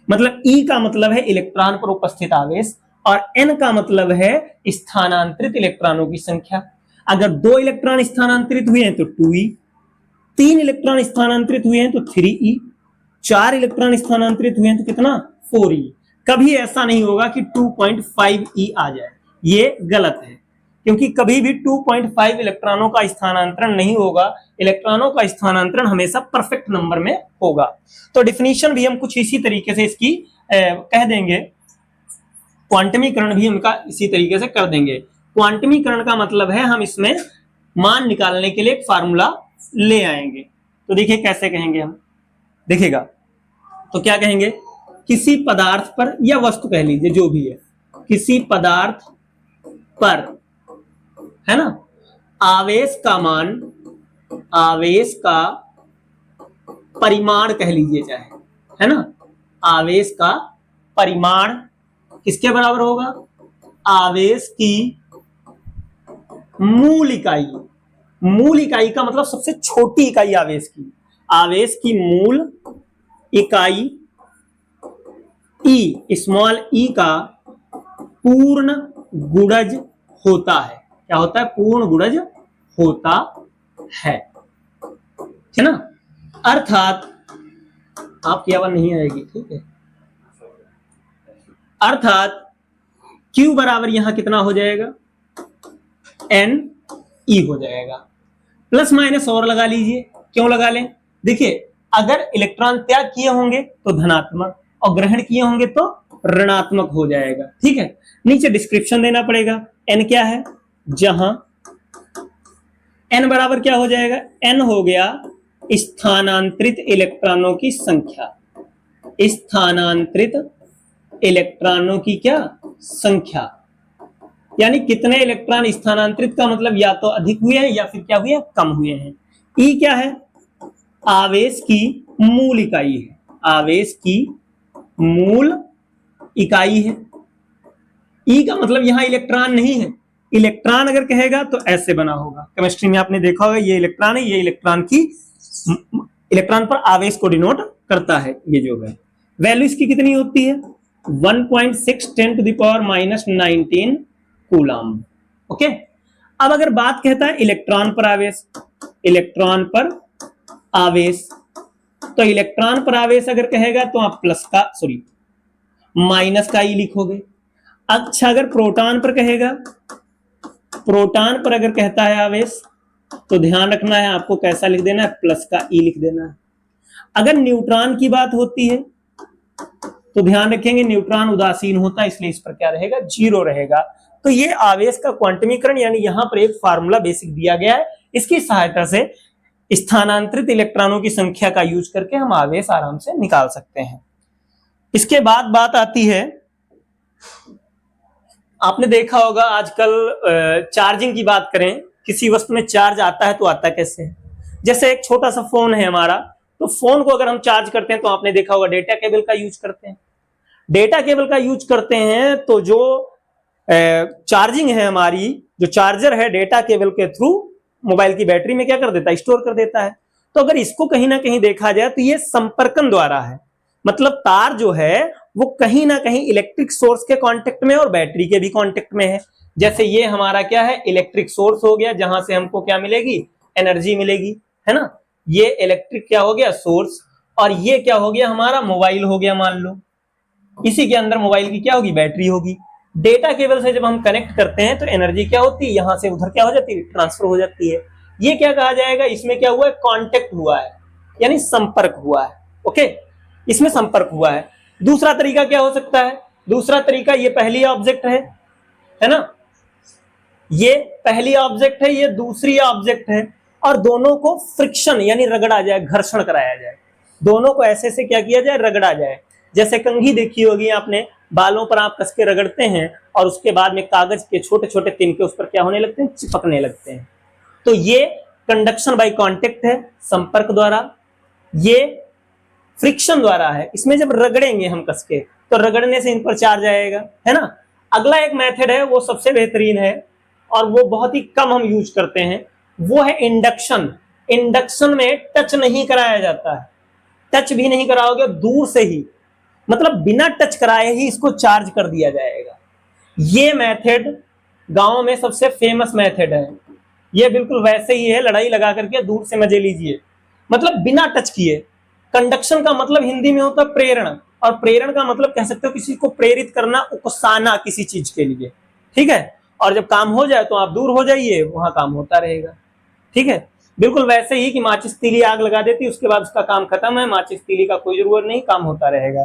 मतलब E का मतलब है इलेक्ट्रॉन पर उपस्थित आवेश, और N का मतलब है स्थानांतरित इलेक्ट्रॉनों की संख्या। अगर 2 इलेक्ट्रॉन स्थानांतरित हुए हैं तो 2E, 3 इलेक्ट्रॉन स्थानांतरित हुए हैं तो 3E, 4 इलेक्ट्रॉन स्थानांतरित हुए हैं तो कितना? 4E। कभी ऐसा नहीं होगा कि 2.5E आ जाए, ये गलत है, क्योंकि कभी भी 2.5 इलेक्ट्रॉनों का स्थानांतरण नहीं होगा। इलेक्ट्रॉनों का स्थानांतरण हमेशा परफेक्ट नंबर में होगा। तो डिफिनीशन भी हम कुछ इसी तरीके से इसकी कह देंगे, क्वांटमीकरण भी उनका इसी तरीके से कर देंगे। क्वांटमीकरण का मतलब है हम इसमें मान निकालने के लिए एक फार्मूला ले आएंगे। तो देखिए कैसे कहेंगे हम, देखिएगा तो क्या कहेंगे? किसी पदार्थ पर या वस्तु कह लीजिए, जो भी है, किसी पदार्थ पर, है ना, आवेश का मान, आवेश का परिमाण कह लीजिए चाहे, है ना, आवेश का परिमाण किसके बराबर होगा? आवेश की मूल इकाई। मूल इकाई का मतलब सबसे छोटी इकाई आवेश की। आवेश की मूल इकाई E, स्मॉल e का पूर्ण गुणज होता है। क्या होता है? पूर्ण गुणज होता है ना। अर्थात आपकी आवाज नहीं आएगी, ठीक है। अर्थात Q बराबर यहां कितना हो जाएगा? NE हो जाएगा। प्लस माइनस और लगा लीजिए। क्यों लगा लें? देखिए, अगर इलेक्ट्रॉन त्याग किए होंगे तो धनात्मक, और ग्रहण किए होंगे तो ऋणात्मक हो जाएगा, ठीक है। नीचे डिस्क्रिप्शन देना पड़ेगा। N क्या है? जहां N बराबर क्या हो जाएगा? N हो गया स्थानांतरित इलेक्ट्रॉनों की संख्या। स्थानांतरित इलेक्ट्रॉनों की क्या संख्या, यानी कितने इलेक्ट्रॉन स्थानांतरित का मतलब या तो अधिक हुए हैं या फिर क्या हुए, कम हुए हैं। ई क्या है? आवेश की मूल इकाई है। आवेश की मूल इकाई है। ई का मतलब यहां इलेक्ट्रॉन नहीं है। इलेक्ट्रॉन अगर कहेगा तो ऐसे बना होगा। केमिस्ट्री में आपने देखा होगा, ये इलेक्ट्रॉन है, ये इलेक्ट्रॉन की, इलेक्ट्रॉन पर आवेश को डिनोट करता है। ये जो है वैल्यू इसकी कितनी होती है? 1.6 10⁻⁻19 कूलम। ओके। अब अगर बात कहता है इलेक्ट्रॉन पर आवेश, इलेक्ट्रॉन पर आवेश, तो इलेक्ट्रॉन पर आवेश अगर कहेगा तो आप प्लस का, सॉरी, माइनस का ई लिखोगे। अच्छा, अगर प्रोटॉन पर कहेगा, प्रोटॉन पर अगर कहता है आवेश, तो ध्यान रखना है आपको कैसा लिख देना है, प्लस का ई लिख देना है। अगर न्यूट्रॉन की बात होती है तो ध्यान रखेंगे न्यूट्रॉन उदासीन होता है, इसलिए इस पर क्या रहेगा, जीरो रहेगा। तो ये आवेश का क्वांटमीकरण, यानी यहां पर एक फार्मूला बेसिक दिया गया है, इसकी सहायता से स्थानांतरित इलेक्ट्रॉनों की संख्या का यूज करके हम आवेश आराम से निकाल सकते हैं। इसके बाद बात आती है, आपने देखा होगा आजकल चार्जिंग की बात करें, किसी वस्तु में चार्ज आता है तो आता कैसे? जैसे एक छोटा सा फोन है हमारा, तो फोन को अगर हम चार्ज करते हैं तो आपने देखा होगा डेटा केबल का यूज करते हैं। डेटा केबल का यूज करते हैं तो जो चार्जिंग है हमारी, जो चार्जर है, डेटा केबल के थ्रू मोबाइल की बैटरी में क्या कर देता है, स्टोर कर देता है। तो अगर इसको कहीं ना कहीं देखा जाए तो ये संपर्कन द्वारा है, मतलब तार जो है वो कहीं ना कहीं इलेक्ट्रिक सोर्स के कांटेक्ट में और बैटरी के भी कांटेक्ट में है। जैसे ये हमारा क्या है, इलेक्ट्रिक सोर्स हो गया, जहां से हमको क्या मिलेगी, एनर्जी मिलेगी, है ना। ये इलेक्ट्रिक क्या हो गया, सोर्स, और ये क्या हो गया, हमारा मोबाइल हो गया मान लो। इसी के अंदर मोबाइल की क्या होगी, बैटरी होगी। डेटा केबल से जब हम कनेक्ट करते हैं तो एनर्जी क्या होती है, यहां से उधर क्या हो जाती है, ट्रांसफर हो जाती है। ये क्या कहा जाएगा, इसमें क्या हुआ है, कांटेक्ट हुआ है, यानी संपर्क हुआ है। ओके, इसमें संपर्क हुआ है। दूसरा तरीका क्या हो सकता है, दूसरा तरीका, ये पहली ऑब्जेक्ट है ना, ये पहली ऑब्जेक्ट है, ये दूसरी ऑब्जेक्ट है, और दोनों को फ्रिक्शन यानी रगड़ा जाए, घर्षण कराया जाए, दोनों को ऐसे से क्या किया जाए, रगड़ा जाए। जैसे कंघी देखी होगी आपने, बालों पर आप कस के रगड़ते हैं और उसके बाद में कागज के छोटे छोटे तिनके उस पर क्या होने लगते हैं, चिपकने लगते हैं। तो ये कंडक्शन बाय कांटेक्ट है, संपर्क द्वारा। ये फ्रिक्शन द्वारा है, इसमें जब रगड़ेंगे हम कस के तो रगड़ने से इन पर चार्ज आएगा, है ना। अगला एक मेथड है, वो सबसे बेहतरीन है और वो बहुत ही कम हम यूज करते हैं, वो है इंडक्शन। इंडक्शन में टच नहीं कराया जाता है, टच भी नहीं कराओगे, दूर से ही, मतलब बिना टच कराए ही इसको चार्ज कर दिया जाएगा। ये मेथड गांव में सबसे फेमस मेथड है। ये बिल्कुल वैसे ही है, लड़ाई लगा करके दूर से मजे लीजिए, मतलब बिना टच किए। कंडक्शन का मतलब हिंदी में होता है प्रेरण, और प्रेरण का मतलब कह सकते हो किसी को प्रेरित करना, उकसाना किसी चीज के लिए, ठीक है। और जब काम हो जाए तो आप दूर हो जाइए, वहां काम होता रहेगा, ठीक है। बिल्कुल वैसे ही कि माचिस तीली आग लगा देती, उसके बाद उसका काम खत्म है, माचिस तीली का कोई जरूरत नहीं, काम होता रहेगा।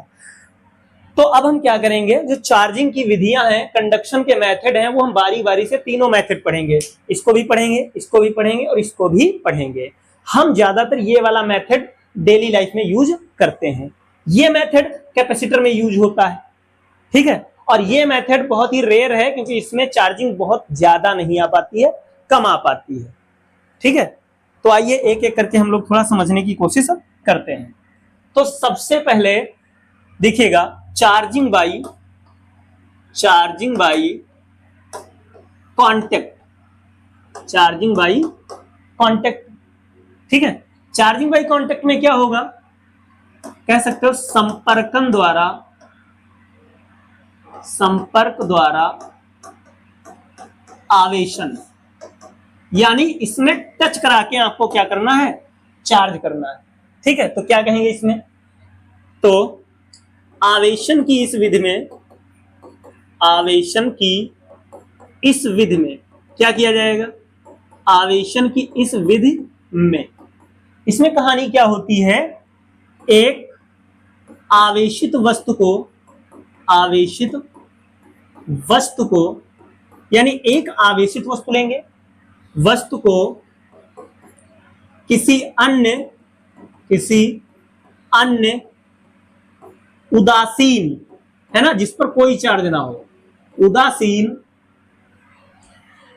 तो अब हम क्या करेंगे, जो चार्जिंग की विधियां हैं, कंडक्शन के मेथड हैं, वो हम बारी बारी से तीनों मेथड पढ़ेंगे। इसको भी पढ़ेंगे, इसको भी पढ़ेंगे और इसको भी पढ़ेंगे। हम ज्यादातर ये वाला मेथड डेली लाइफ में यूज करते हैं। ये मेथड कैपेसिटर में यूज होता है, ठीक है। और ये मेथड बहुत ही रेयर है क्योंकि इसमें चार्जिंग बहुत ज्यादा नहीं आ पाती है, कम आ पाती है, ठीक है। तो आइए एक एक करके हम लोग थोड़ा समझने की कोशिश करते हैं। तो सबसे पहले देखिएगा, charging by contact, charging by contact, ठीक है। चार्जिंग बाई कांटेक्ट में क्या होगा, कह सकते हो संपर्क द्वारा आवेशन, यानी इसमें टच करा के आपको क्या करना है, चार्ज करना है, ठीक है। तो क्या कहेंगे इसमें, तो आवेशन की इस विधि में, आवेशन की इस विधि में क्या किया जाएगा, आवेशन की इस विधि में, इसमें कहानी क्या होती है, एक आवेशित वस्तु को यानी एक आवेशित वस्तु लेंगे, वस्तु को किसी अन्य उदासीन, है ना, जिस पर कोई चार्ज ना हो, उदासीन,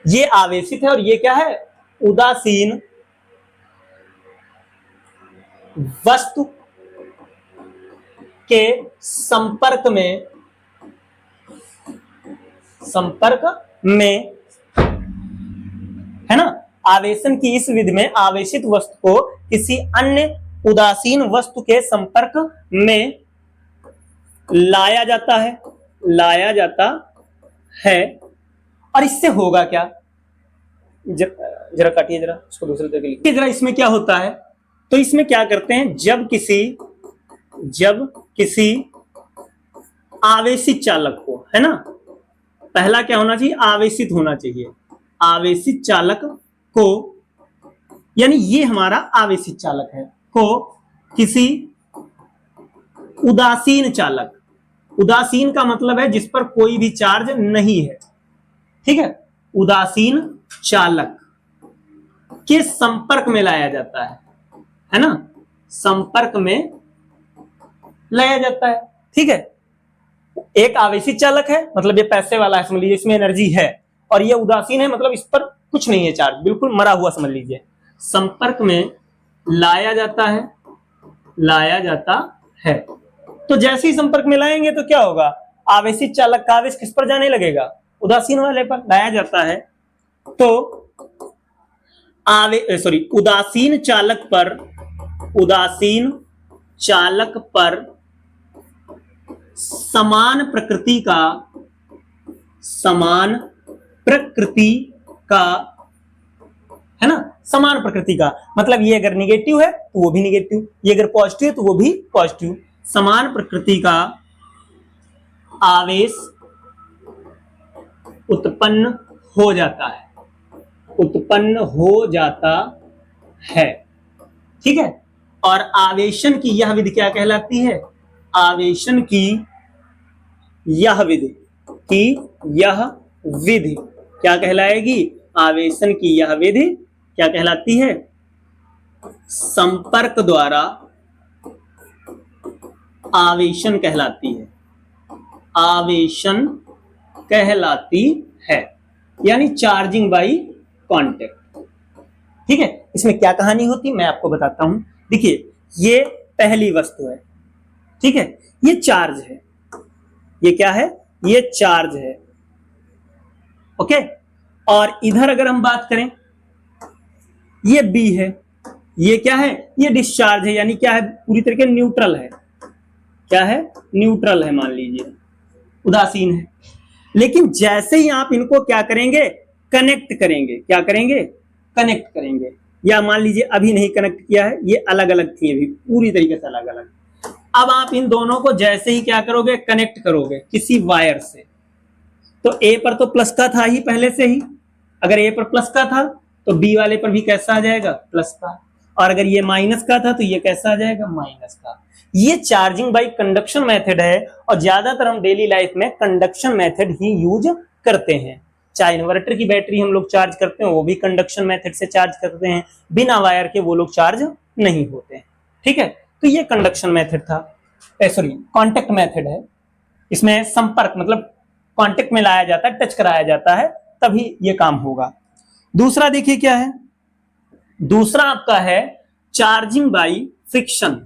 ये आवेशित है और ये क्या है, उदासीन वस्तु के संपर्क में, है ना। आवेशन की इस विधि में आवेशित वस्तु को किसी अन्य उदासीन वस्तु के संपर्क में लाया जाता है। और इससे होगा क्या, जरा काटिए, जरा उसको दूसरे तरीके लिखिए जरा। इसमें क्या होता है, तो इसमें क्या करते हैं, जब किसी आवेशित चालक को, है ना, पहला क्या होना चाहिए, आवेशित होना चाहिए, आवेशित चालक को, यानी ये हमारा आवेशित चालक है, को किसी उदासीन चालक, उदासीन का मतलब है जिस पर कोई भी चार्ज नहीं है, ठीक है, उदासीन चालक के संपर्क में लाया जाता है ना, संपर्क में लाया जाता है, ठीक है। एक आवेशित चालक है, मतलब ये पैसे वाला है, समझ लीजिए, इसमें एनर्जी है, और ये उदासीन है, मतलब इस पर कुछ नहीं है चार्ज, बिल्कुल मरा हुआ समझ लीजिए। संपर्क में लाया जाता है। तो जैसे ही संपर्क में लाएंगे तो क्या होगा, आवेशित चालक का आवेश किस पर जाने लगेगा, उदासीन वाले पर लाया जाता है। तो उदासीन चालक पर समान प्रकृति का, है ना, समान प्रकृति का मतलब ये अगर निगेटिव है तो वो भी निगेटिव, ये अगर पॉजिटिव है तो वो भी पॉजिटिव, समान प्रकृति का आवेश उत्पन्न हो जाता है, उत्पन्न हो जाता है। ठीक है, और आवेशन की यह विधि क्या कहलाती है? आवेशन की यह विधि क्या कहलाएगी? आवेशन की यह विधि क्या कहलाती है? संपर्क द्वारा आवेशन कहलाती है। आवेशन कहलाती है, यानी चार्जिंग बाई कांटेक्ट। ठीक है, इसमें क्या कहानी होती है मैं आपको बताता हूं। देखिए, ये पहली वस्तु है। ठीक है, ये चार्ज है। ये क्या है? ये चार्ज है। ओके, और इधर अगर हम बात करें, ये बी है। ये क्या है? ये डिस्चार्ज है, यानी क्या है? पूरी तरीके न्यूट्रल है। क्या है? न्यूट्रल है, मान लीजिए, उदासीन है। लेकिन जैसे ही आप इनको क्या करेंगे? कनेक्ट करेंगे। क्या करेंगे? कनेक्ट करेंगे। या मान लीजिए अभी नहीं कनेक्ट किया है, ये अलग अलग थी, अभी पूरी तरीके से अलग अलग। अब आप इन दोनों को जैसे ही क्या करोगे? कनेक्ट करोगे किसी वायर से, तो ए पर तो प्लस का था ही पहले से ही। अगर ए पर प्लस का था तो बी वाले पर भी कैसा आ जाएगा? प्लस का। और अगर ये माइनस का था तो ये कैसा आ जाएगा? माइनस का। ये चार्जिंग बाई कंडक्शन मेथड है, और ज्यादातर हम डेली लाइफ में कंडक्शन मेथड ही यूज करते हैं। चाहे इन्वर्टर की बैटरी हम लोग चार्ज करते हैं, वो भी कंडक्शन मेथड से चार्ज करते हैं। बिना वायर के वो लोग चार्ज नहीं होते हैं। ठीक है, तो ये कंडक्शन मेथड था, सॉरी कांटेक्ट मेथड है। इसमें संपर्क मतलब कांटेक्ट में लाया जाता है, टच कराया जाता है, तभी ये काम होगा। दूसरा देखिए क्या है? दूसरा आपका है charging by friction.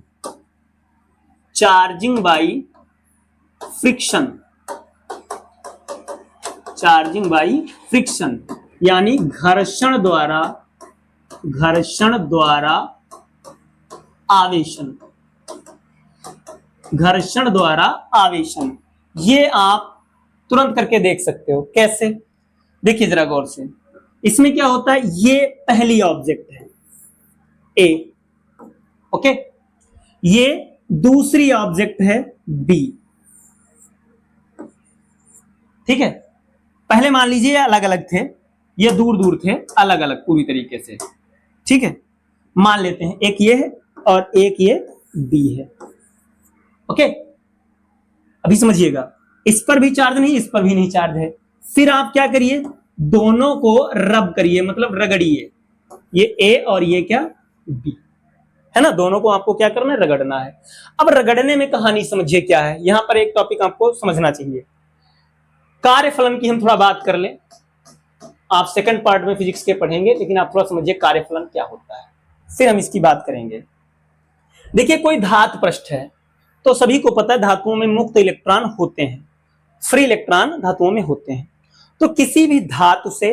Charging by friction. Charging by friction यानी घर्षण द्वारा आवेशन। घर्षण द्वारा आवेशन, ये आप तुरंत करके देख सकते हो। कैसे? देखिए जरा गौर से। इसमें क्या होता है? ये पहली ऑब्जेक्ट है ए, ओके, ये दूसरी ऑब्जेक्ट है बी। ठीक है, पहले मान लीजिए ये अलग अलग थे, ये दूर दूर थे, अलग अलग पूरी तरीके से। ठीक है, मान लेते हैं एक ये है और एक ये बी है। ओके, अभी समझिएगा, इस पर भी चार्ज नहीं, इस पर भी नहीं चार्ज है। फिर आप क्या करिए? दोनों को रब करिए, मतलब रगड़िए। ये ए और ये क्या? बी है ना। दोनों को आपको क्या करना है? रगड़ना है। अब रगड़ने में कहानी समझिए क्या है। यहां पर एक टॉपिक आपको समझना चाहिए। कार्यफलन की हम थोड़ा बात कर लें। आप सेकंड पार्ट में फिजिक्स के पढ़ेंगे, लेकिन आप थोड़ा समझिए कार्यफलन क्या होता है, फिर हम इसकी बात करेंगे। देखिए, कोई धातु पृष्ठ है, तो सभी को पता है धातुओं में मुक्त इलेक्ट्रॉन होते हैं, फ्री इलेक्ट्रॉन धातुओं में होते हैं। तो किसी भी धातु से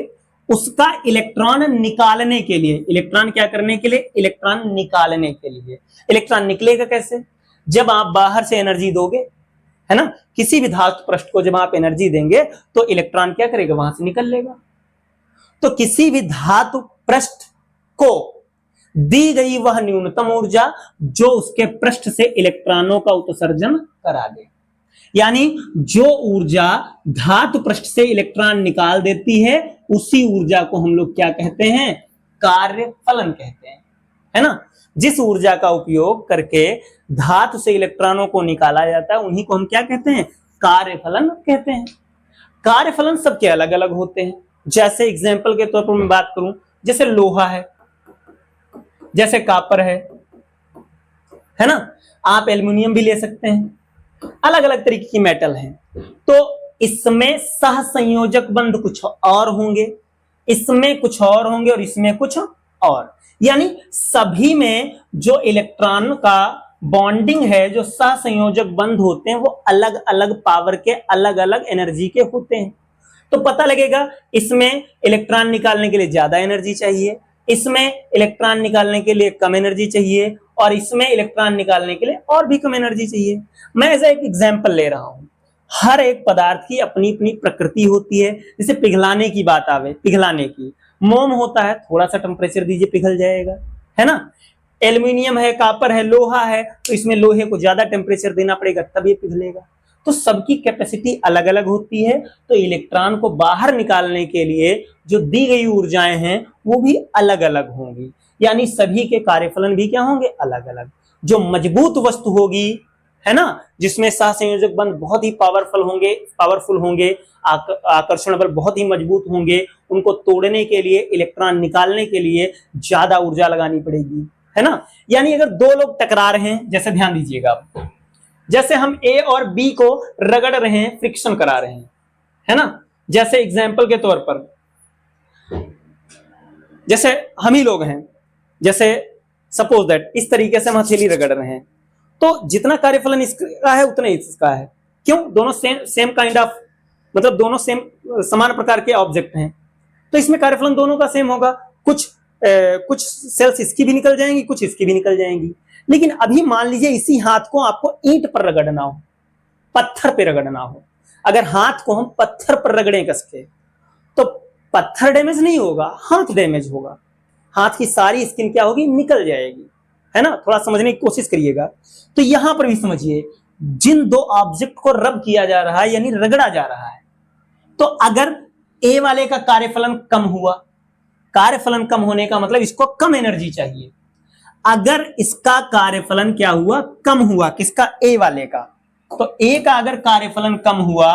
उसका इलेक्ट्रॉन निकालने के लिए, इलेक्ट्रॉन क्या करने के लिए? इलेक्ट्रॉन निकालने के लिए। इलेक्ट्रॉन निकलेगा कैसे? जब आप बाहर से एनर्जी दोगे, है ना। किसी भी धातु पृष्ठ को जब आप एनर्जी देंगे तो इलेक्ट्रॉन क्या करेगा? वहां से निकल लेगा। तो किसी भी धातु पृष्ठ को दी गई वह न्यूनतम ऊर्जा जो उसके पृष्ठ से इलेक्ट्रॉनों का उत्सर्जन करा दे, यानी जो ऊर्जा धातु पृष्ठ से इलेक्ट्रॉन निकाल देती है, उसी ऊर्जा को हम लोग क्या कहते हैं? कार्यफलन कहते हैं, है ना। जिस ऊर्जा का उपयोग करके धातु से इलेक्ट्रॉनों को निकाला जाता है, उन्हीं को हम क्या कहते हैं? कार्यफलन कहते हैं। कार्यफलन सबके अलग अलग होते हैं। जैसे एग्जाम्पल के तौर पर मैं बात करूं, जैसे लोहा है, जैसे कॉपर है ना। आप एल्युमिनियम भी ले सकते हैं, अलग अलग तरीके की मेटल हैं। तो इसमें सहसंयोजक बंध कुछ और होंगे, इसमें कुछ और होंगे, और इसमें कुछ और, यानी सभी में जो इलेक्ट्रॉन का बॉन्डिंग है, जो सहसंयोजक बंध होते हैं, वो अलग अलग पावर के, अलग अलग एनर्जी के होते हैं। तो पता लगेगा इसमें इलेक्ट्रॉन निकालने के लिए ज्यादा एनर्जी चाहिए, इसमें इलेक्ट्रॉन निकालने के लिए कम एनर्जी चाहिए, और इसमें इलेक्ट्रॉन निकालने के लिए और भी कम एनर्जी चाहिए। मैं ऐसा एक एग्जांपल ले रहा हूं। हर एक पदार्थ की अपनी अपनी प्रकृति होती है। जैसे पिघलाने की बात आवे, पिघलाने की, मोम होता है, थोड़ा सा टेम्परेचर दीजिए पिघल जाएगा, है ना। एल्युमिनियम है, कॉपर है, लोहा है, तो इसमें लोहे को ज्यादा टेम्परेचर देना पड़ेगा तब ये पिघलेगा। तो सबकी कैपेसिटी अलग अलग होती है, तो इलेक्ट्रॉन को बाहर निकालने के लिए जो दी गई ऊर्जाएं हैं वो भी अलग अलग होंगी, यानी सभी के कार्यफलन भी क्या होंगे, अलग अलग। जो मजबूत वस्तु होगी, है ना, जिसमें सहसंयोजक बंध बहुत ही पावरफुल होंगे, आकर्षण बल बहुत ही मजबूत होंगे, उनको तोड़ने के लिए, इलेक्ट्रॉन निकालने के लिए ज्यादा ऊर्जा लगानी पड़ेगी, है ना। यानी अगर दो लोग टकरा रहे हैं, जैसे ध्यान दीजिएगा आप, जैसे हम ए और बी को रगड़ रहे हैं, फ्रिक्शन करा रहे हैं, है ना। जैसे एग्जाम्पल के तौर पर, जैसे हम ही लोग हैं, जैसे सपोज दैट इस तरीके से हम हथेली रगड़ रहे हैं, तो जितना कार्यफलन इसका है उतना इसका है। क्यों? दोनों सेम काइंड ऑफ, मतलब दोनों समान प्रकार के ऑब्जेक्ट हैं, तो इसमें कार्यफलन दोनों का सेम होगा। कुछ सेल्स इसकी भी निकल जाएंगी, कुछ इसकी भी निकल जाएंगी। लेकिन अभी मान लीजिए इसी हाथ को आपको ईंट पर रगड़ना हो, पत्थर पे रगड़ना हो, अगर हाथ को हम पत्थर पर रगड़े कस के, तो पत्थर डैमेज नहीं होगा, हाथ डैमेज होगा, हाथ की सारी स्किन क्या होगी, निकल जाएगी, है ना। थोड़ा समझने की कोशिश करिएगा। तो यहां पर भी समझिए, जिन दो ऑब्जेक्ट को रब किया जा रहा है, यानी रगड़ा जा रहा है, तो अगर ए वाले का कार्यफलन कम हुआ, कार्यफलन कम होने का मतलब इसको कम एनर्जी चाहिए। अगर इसका कार्यफलन क्या हुआ, कम हुआ, किसका, ए वाले का, तो ए का अगर कार्यफलन कम हुआ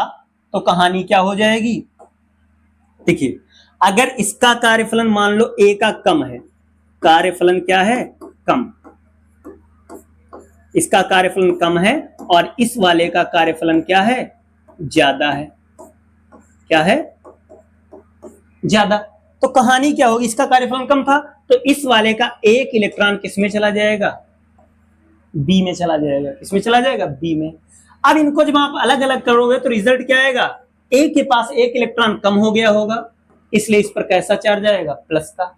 तो कहानी क्या हो जाएगी। देखिए, अगर इसका कार्यफलन मान लो ए का कम है, कार्यफलन क्या है, कम, इसका कार्यफलन कम है, और इस वाले का कार्यफलन क्या है, ज्यादा है, क्या है, ज्यादा। तो कहानी क्या होगी, इसका कार्यफलन कम था तो इस वाले का एक इलेक्ट्रॉन किसमें चला जाएगा, बी में चला जाएगा। किसमें चला जाएगा, बी में। अब इनको जब आप अलग अलग करोगे तो रिजल्ट क्या आएगा, ए के पास एक इलेक्ट्रॉन कम हो गया होगा, इसलिए इस पर कैसा चार्ज आएगा, प्लस का।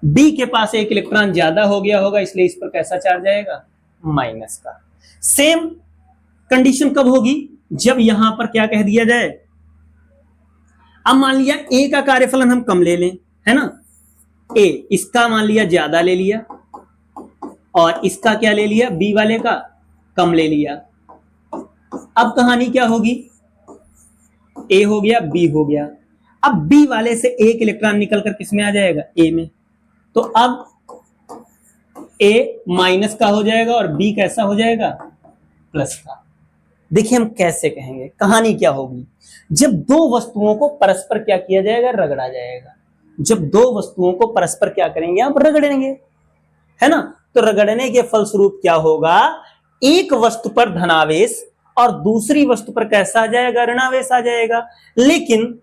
बी के पास एक इलेक्ट्रॉन ज्यादा हो गया होगा, इसलिए इस पर कैसा चार्ज आएगा, माइनस का। सेम कंडीशन कब होगी, जब यहां पर क्या कह दिया जाए, अब मान लिया ए का कार्यफलन हम कम ले लें, है ना, ए इसका मान लिया ज्यादा ले लिया, और इसका क्या ले लिया, बी वाले का कम ले लिया। अब कहानी क्या होगी, ए हो गया, बी हो गया। अब बी वाले से एक इलेक्ट्रॉन निकलकर किसमें आ जाएगा, ए में। तो अब ए माइनस का हो जाएगा और बी कैसा हो जाएगा, प्लस का। देखिए हम कैसे कहेंगे, कहानी क्या होगी, जब दो वस्तुओं को परस्पर क्या किया जाएगा, रगड़ा जाएगा। जब दो वस्तुओं को परस्पर क्या करेंगे, आप रगड़ेंगे, है ना। तो रगड़ने के फलस्वरूप क्या होगा, एक वस्तु पर धनावेश और दूसरी वस्तु पर कैसा आ जाएगा, ऋणावेश आ जाएगा, लेकिन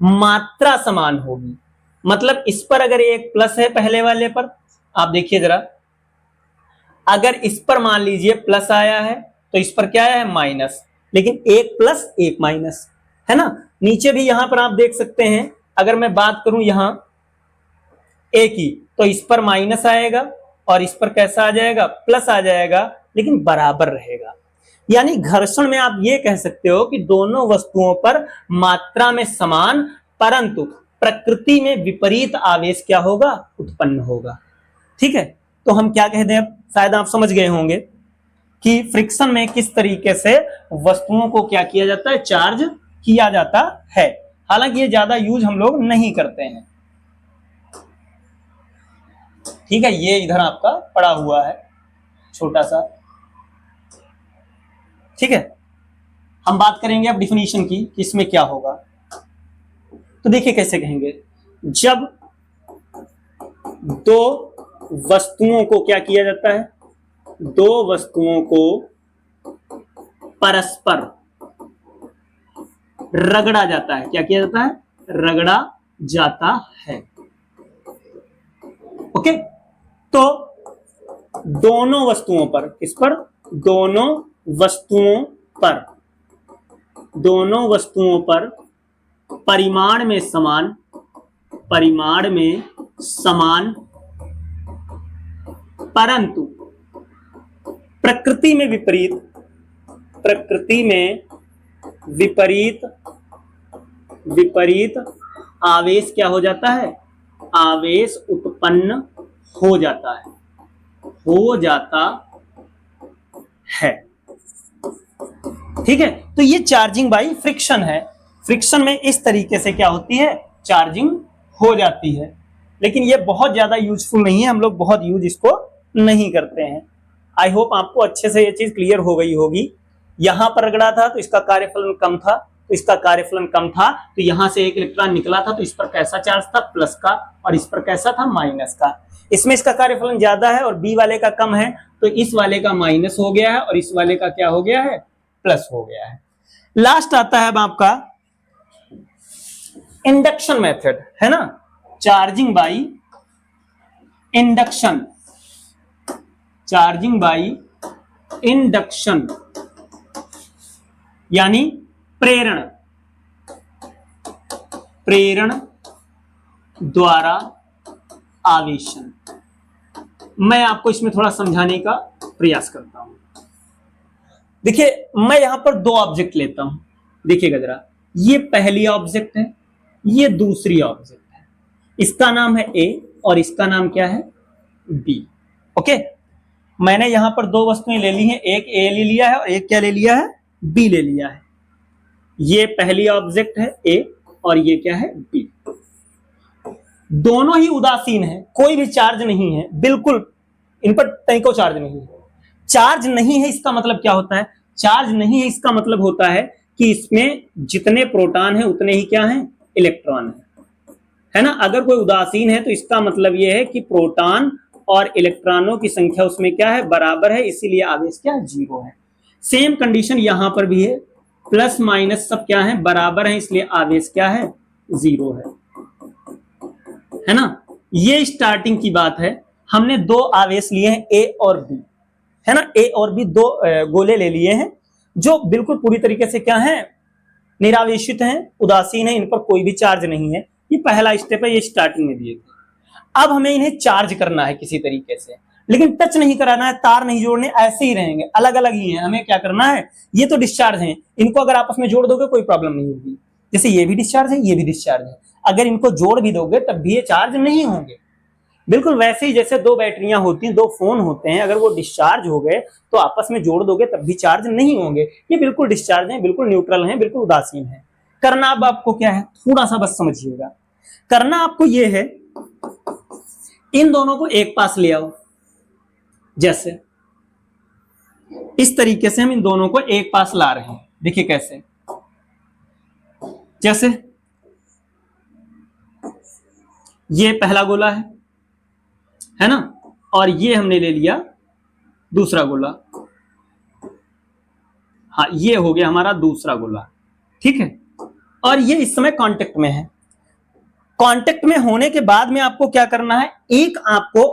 मात्रा समान होगी। मतलब इस पर अगर एक प्लस है पहले वाले पर, आप देखिए जरा, अगर इस पर मान लीजिए प्लस आया है तो इस पर क्या है, माइनस, लेकिन एक प्लस एक माइनस, है ना। नीचे भी यहां पर आप देख सकते हैं, अगर मैं बात करूं यहां ए की, तो इस पर माइनस आएगा और इस पर कैसा आ जाएगा, प्लस आ जाएगा, लेकिन बराबर रहेगा। यानी घर्षण में आप ये कह सकते हो कि दोनों वस्तुओं पर मात्रा में समान परंतु प्रकृति में विपरीत आवेश क्या होगा, उत्पन्न होगा। ठीक है, तो हम क्या कहते हैं, शायद आप समझ गए होंगे कि फ्रिक्शन में किस तरीके से वस्तुओं को क्या किया जाता है, चार्ज किया जाता है। हालांकि ये ज्यादा यूज हम लोग नहीं करते हैं। ठीक है, ये इधर आपका पड़ा हुआ है छोटा सा। ठीक है, हम बात करेंगे अब डिफिनीशन की कि इसमें क्या होगा। तो देखिए कैसे कहेंगे, जब दो वस्तुओं को क्या किया जाता है, दो वस्तुओं को परस्पर रगड़ा जाता है, क्या किया जाता है, रगड़ा जाता है। ओके, तो दोनों वस्तुओं पर, किस पर, दोनों वस्तुओं पर, दोनों वस्तुओं पर परिमाण में समान, परिमाण में समान परंतु प्रकृति में विपरीत, प्रकृति में विपरीत, विपरीत आवेश क्या हो जाता है, आवेश उत्पन्न हो जाता है, हो जाता है। ठीक है, तो ये चार्जिंग बाय फ्रिक्शन है। फ्रिक्शन में इस तरीके से क्या होती है, चार्जिंग हो जाती है। लेकिन ये बहुत ज्यादा यूजफुल नहीं है, हम लोग बहुत यूज इसको नहीं करते हैं। आई होप आपको अच्छे से ये चीज क्लियर हो गई होगी। यहां पर रगड़ा था तो इसका कार्यफलन कम था, तो इसका कार्यफलन कम था, तो यहां से एक इलेक्ट्रॉन निकला था, तो इस पर कैसा चार्ज था, प्लस का, और इस पर कैसा था, माइनस का। इसमें इसका कार्यफलन ज्यादा है और बी वाले का कम है, तो इस वाले का माइनस हो गया है और इस वाले का क्या हो गया है, प्लस हो गया है। लास्ट आता है अब आपका इंडक्शन मेथड, है ना, charging by induction, charging by induction यानी प्रेरण, प्रेरण द्वारा आवेशन। मैं आपको इसमें थोड़ा समझाने का प्रयास करता हूं। देखिए, मैं यहां पर दो ऑब्जेक्ट लेता हूं, देखिएगा जरा, ये पहली ऑब्जेक्ट है, ये दूसरी ऑब्जेक्ट है। इसका नाम है ए और इसका नाम क्या है, बी। ओके, मैंने यहां पर दो वस्तुएं ले ली हैं, एक ए ले लिया है और एक क्या ले लिया है, बी ले लिया है। ये पहली ऑब्जेक्ट है ए और ये क्या है, बी। दोनों ही उदासीन है, कोई भी चार्ज नहीं है, बिल्कुल इन पर तनिको चार्ज नहीं है। चार्ज नहीं है इसका मतलब क्या होता है, चार्ज नहीं है इसका मतलब होता है कि इसमें जितने प्रोटॉन है उतने ही क्या है, इलेक्ट्रॉन है ना। अगर कोई उदासीन है तो इसका मतलब यह है कि प्रोटॉन और इलेक्ट्रॉनों की संख्या उसमें क्या है, बराबर है, इसीलिए आवेश क्या है, 0 है। सेम कंडीशन यहां पर भी है, प्लस माइनस सब क्या है, बराबर है, इसलिए आवेश क्या है, 0 है ना। ये स्टार्टिंग की बात है। हमने दो आवेश लिए हैं ए और बी, है ना, ए और बी दो गोले ले लिए हैं जो बिल्कुल पूरी तरीके से क्या है, निरावेशित हैं, उदासीन है, इन पर कोई भी चार्ज नहीं है। ये पहला स्टेप है, ये स्टार्टिंग में दिए थे। अब हमें इन्हें चार्ज करना है किसी तरीके से, लेकिन टच नहीं कराना है, तार नहीं जोड़ने, ऐसे ही रहेंगे, अलग अलग ही हैं। हमें क्या करना है, ये तो डिस्चार्ज हैं, इनको अगर आपस में जोड़ दोगे कोई प्रॉब्लम नहीं होगी। जैसे ये भी डिस्चार्ज है, ये भी डिस्चार्ज है, अगर इनको जोड़ भी दोगे तब भी ये चार्ज नहीं होंगे। बिल्कुल वैसे ही जैसे दो बैटरियां होती हैं, दो फोन होते हैं, अगर वो डिस्चार्ज हो गए तो आपस में जोड़ दोगे तब भी चार्ज नहीं होंगे। ये बिल्कुल डिस्चार्ज हैं, बिल्कुल न्यूट्रल हैं, बिल्कुल उदासीन है। करना अब आपको क्या है, थोड़ा सा बस समझिएगा। करना आपको ये है, इन दोनों को एक पास ले आओ, जैसे इस तरीके से हम इन दोनों को एक पास ला रहे हैं। देखिए कैसे, जैसे ये पहला गोला है ना, और ये हमने ले लिया दूसरा गोला। हाँ, ये हो गया हमारा दूसरा गोला, ठीक है। और ये इस समय कांटेक्ट में है। कांटेक्ट में होने के बाद में आपको क्या करना है, एक आपको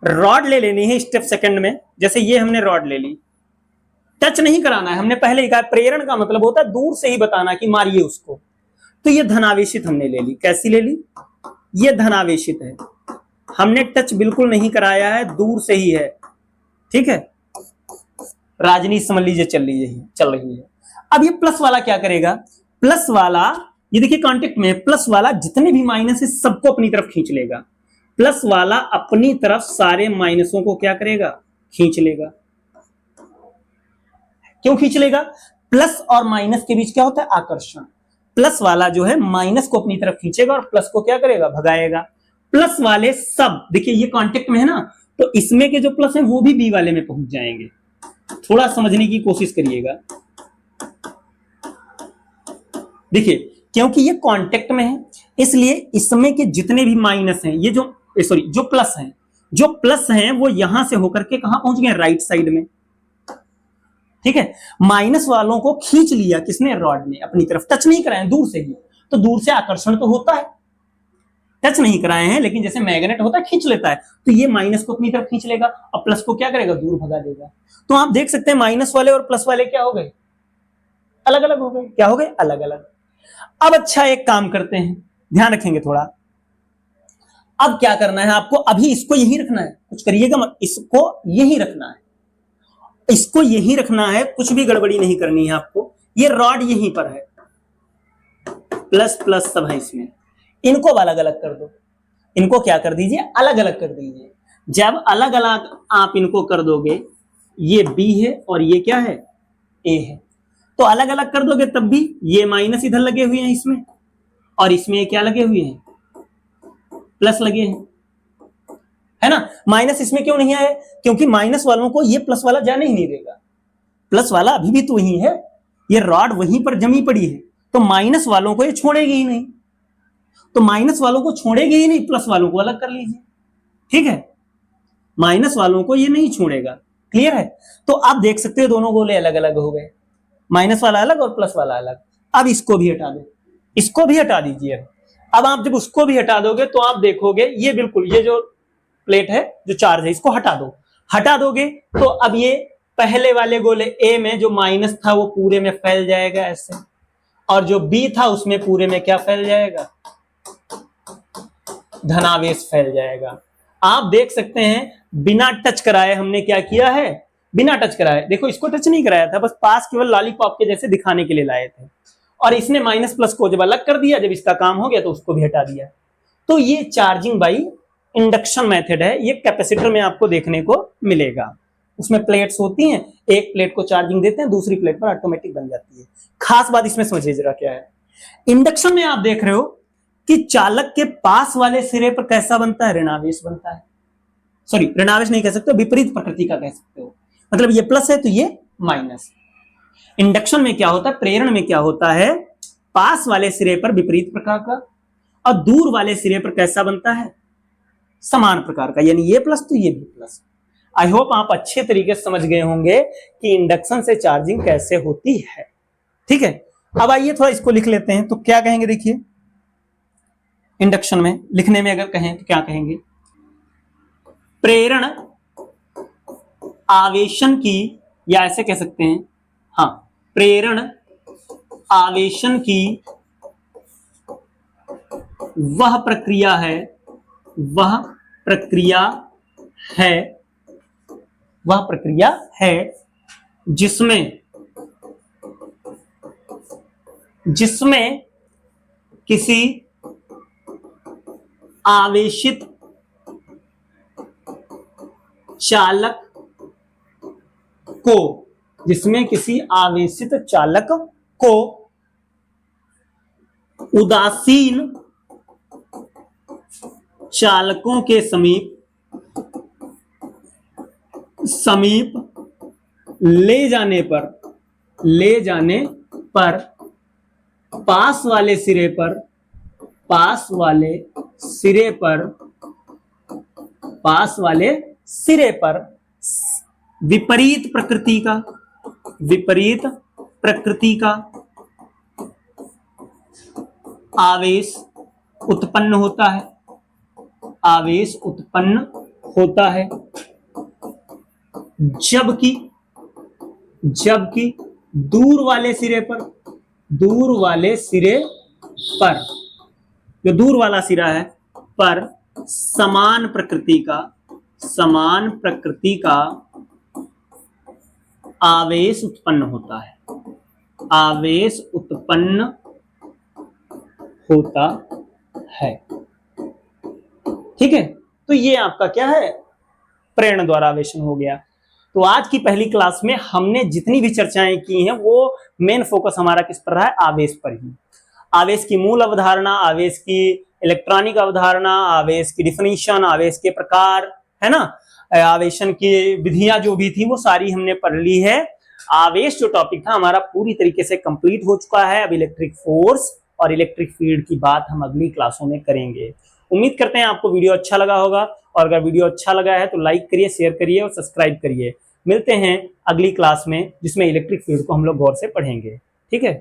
रॉड ले लेनी है स्टेप सेकंड में। जैसे ये हमने रॉड ले ली, टच नहीं कराना है, हमने पहले ही कहा प्रेरण का मतलब होता है दूर से ही बताना कि मारिए उसको। तो ये धनावेशित हमने ले ली, कैसी ले ली, ये धनावेशित है, हमने टच बिल्कुल नहीं कराया है, दूर से ही है, ठीक है। राजनीति समझ लीजिए चल रही है। अब ये प्लस वाला क्या करेगा, प्लस वाला ये देखिए कांटेक्ट में है, प्लस वाला जितने भी माइनस है सबको अपनी तरफ खींच लेगा। प्लस वाला अपनी तरफ सारे माइनसों को क्या करेगा, खींच लेगा। क्यों खींच लेगा, प्लस और माइनस के बीच क्या होता है, आकर्षण। प्लस वाला जो है माइनस को अपनी तरफ खींचेगा और प्लस को क्या करेगा, भगाएगा। प्लस वाले सब देखिए ये कांटेक्ट में है ना, तो इसमें के जो प्लस है वो भी बी वाले में पहुंच जाएंगे। थोड़ा समझने की कोशिश करिएगा। देखिए क्योंकि ये कांटेक्ट में है इसलिए इसमें के जितने भी माइनस हैं, ये जो प्लस हैं वो यहां से होकर के कहां पहुंच गए, राइट साइड में, ठीक है। माइनस वालों को खींच लिया किसने, रॉड ने, अपनी तरफ। टच नहीं कराए, दूर से ही, तो दूर से आकर्षण तो होता है, टच नहीं कराए हैं, लेकिन जैसे मैग्नेट होता है खींच लेता है, तो ये माइनस को अपनी तरफ खींच लेगा और प्लस को क्या करेगा, दूर भगा देगा। तो आप देख सकते हैं माइनस वाले और प्लस वाले क्या हो गए, अलग अलग हो गए। क्या हो गए, अलग अलग। अब अच्छा एक काम करते हैं, ध्यान रखेंगे थोड़ा। अब क्या करना है आपको, अभी इसको यही रखना है, कुछ करिएगा मत, इसको यही रखना है, इसको यही रखना है, कुछ भी गड़बड़ी नहीं करनी है आपको। ये रॉड यहीं पर है, प्लस प्लस सब है इसमें, इनको अलग अलग कर दो। इनको क्या कर दीजिए, अलग अलग कर दीजिए। जब अलग अलग आप इनको कर दोगे, ये बी है और ये क्या है, ए है। तो अलग अलग कर दोगे तब भी ये माइनस इधर लगे हुए हैं इसमें, और इसमें क्या लगे हुए हैं, प्लस लगे हैं, है ना। माइनस इसमें क्यों नहीं आया, क्योंकि माइनस वालों को ये प्लस वाला जाने ही नहीं देगा, प्लस वाला अभी भी तो वही है, ये रॉड वहीं पर जमी पड़ी है, तो माइनस वालों को ये छोड़ेगी ही नहीं, तो माइनस वालों को छोड़ेगी ही नहीं, प्लस वालों को अलग कर लीजिए, ठीक है, माइनस वालों को ये नहीं छोड़ेगा, क्लियर है। तो आप देख सकते हो दोनों गोले अलग अलग हो गए, माइनस वाला अलग और प्लस वाला अलग। अब इसको भी हटा दो, इसको भी हटा दीजिए। अब आप जब उसको भी हटा दोगे तो आप देखोगे ये बिल्कुल, ये जो प्लेट है जो चार्ज है इसको हटा दो, हटा दोगे तो अब ये पहले वाले गोले ए में जो माइनस था वो पूरे में फैल जाएगा ऐसे, और जो बी था उसमें पूरे में क्या फैल जाएगा, धनावेश फैल जाएगा। आप देख सकते हैं बिना टच कराए हमने क्या किया है, बिना टच कराए, देखो इसको टच नहीं कराया था, बस पास केवल लॉलीपॉप के जैसे दिखाने के लिए लाए थे, और इसने माइनस प्लस को जब अलग कर दिया, जब इसका काम हो गया तो उसको भी हटा दिया। तो ये चार्जिंग बाई इंडक्शन मेथड है, ये कैपेसिटर में आपको देखने को मिलेगा। उसमें प्लेट्स होती हैं, एक प्लेट को चार्जिंग देते हैं, दूसरी प्लेट पर ऑटोमेटिक बन जाती है। खास बात इसमें समझिए जरा क्या है, इंडक्शन में आप देख रहे हो कि चालक के पास वाले सिरे पर कैसा बनता है, ऋणावेश बनता है, सॉरी ऋणावेश नहीं कह सकते, विपरीत प्रकृति का कह सकते हो, मतलब ये प्लस है तो ये माइनस। इंडक्शन में क्या होता है, प्रेरण में क्या होता है, पास वाले सिरे पर विपरीत प्रकार का और दूर वाले सिरे पर कैसा बनता है, समान प्रकार का, यानी ये प्लस तो ये भी प्लस। आई होप आप अच्छे तरीके से समझ गए होंगे कि इंडक्शन से चार्जिंग कैसे होती है, ठीक है। अब आइए थोड़ा इसको लिख लेते हैं, तो क्या कहेंगे, देखिए इंडक्शन में लिखने में अगर कहें तो क्या कहेंगे, प्रेरण आवेशन की, या ऐसे कह सकते हैं, हाँ, प्रेरण आवेशन की वह प्रक्रिया है, वह प्रक्रिया है, वह प्रक्रिया है जिसमें किसी आवेशित चालक को, जिसमें किसी आवेशित चालक को उदासीन चालकों के समीप ले जाने पर पास वाले सिरे पर विपरीत प्रकृति का आवेश उत्पन्न होता है, जबकि दूर वाले सिरे पर, जो दूर वाला सिरा है पर समान प्रकृति का आवेश उत्पन्न होता है, ठीक है। तो ये आपका क्या है, प्रेरण द्वारा आवेशन हो गया। तो आज की पहली क्लास में हमने जितनी भी चर्चाएं की हैं वो मेन फोकस हमारा किस पर रहा है, आवेश पर ही। आवेश की मूल अवधारणा, आवेश की इलेक्ट्रॉनिक अवधारणा, आवेश की डिफिनीशन, आवेश के प्रकार, है ना, आवेशन की विधियां जो भी थी वो सारी हमने पढ़ ली है। आवेश जो टॉपिक था हमारा पूरी तरीके से कंप्लीट हो चुका है। अब इलेक्ट्रिक फोर्स और इलेक्ट्रिक फील्ड की बात हम अगली क्लासों में करेंगे। उम्मीद करते हैं आपको वीडियो अच्छा लगा होगा, और अगर वीडियो अच्छा लगा है तो लाइक करिए, शेयर करिए और सब्सक्राइब करिए। मिलते हैं अगली क्लास में जिसमें इलेक्ट्रिक फील्ड को हम लोग गौर से पढ़ेंगे, ठीक है।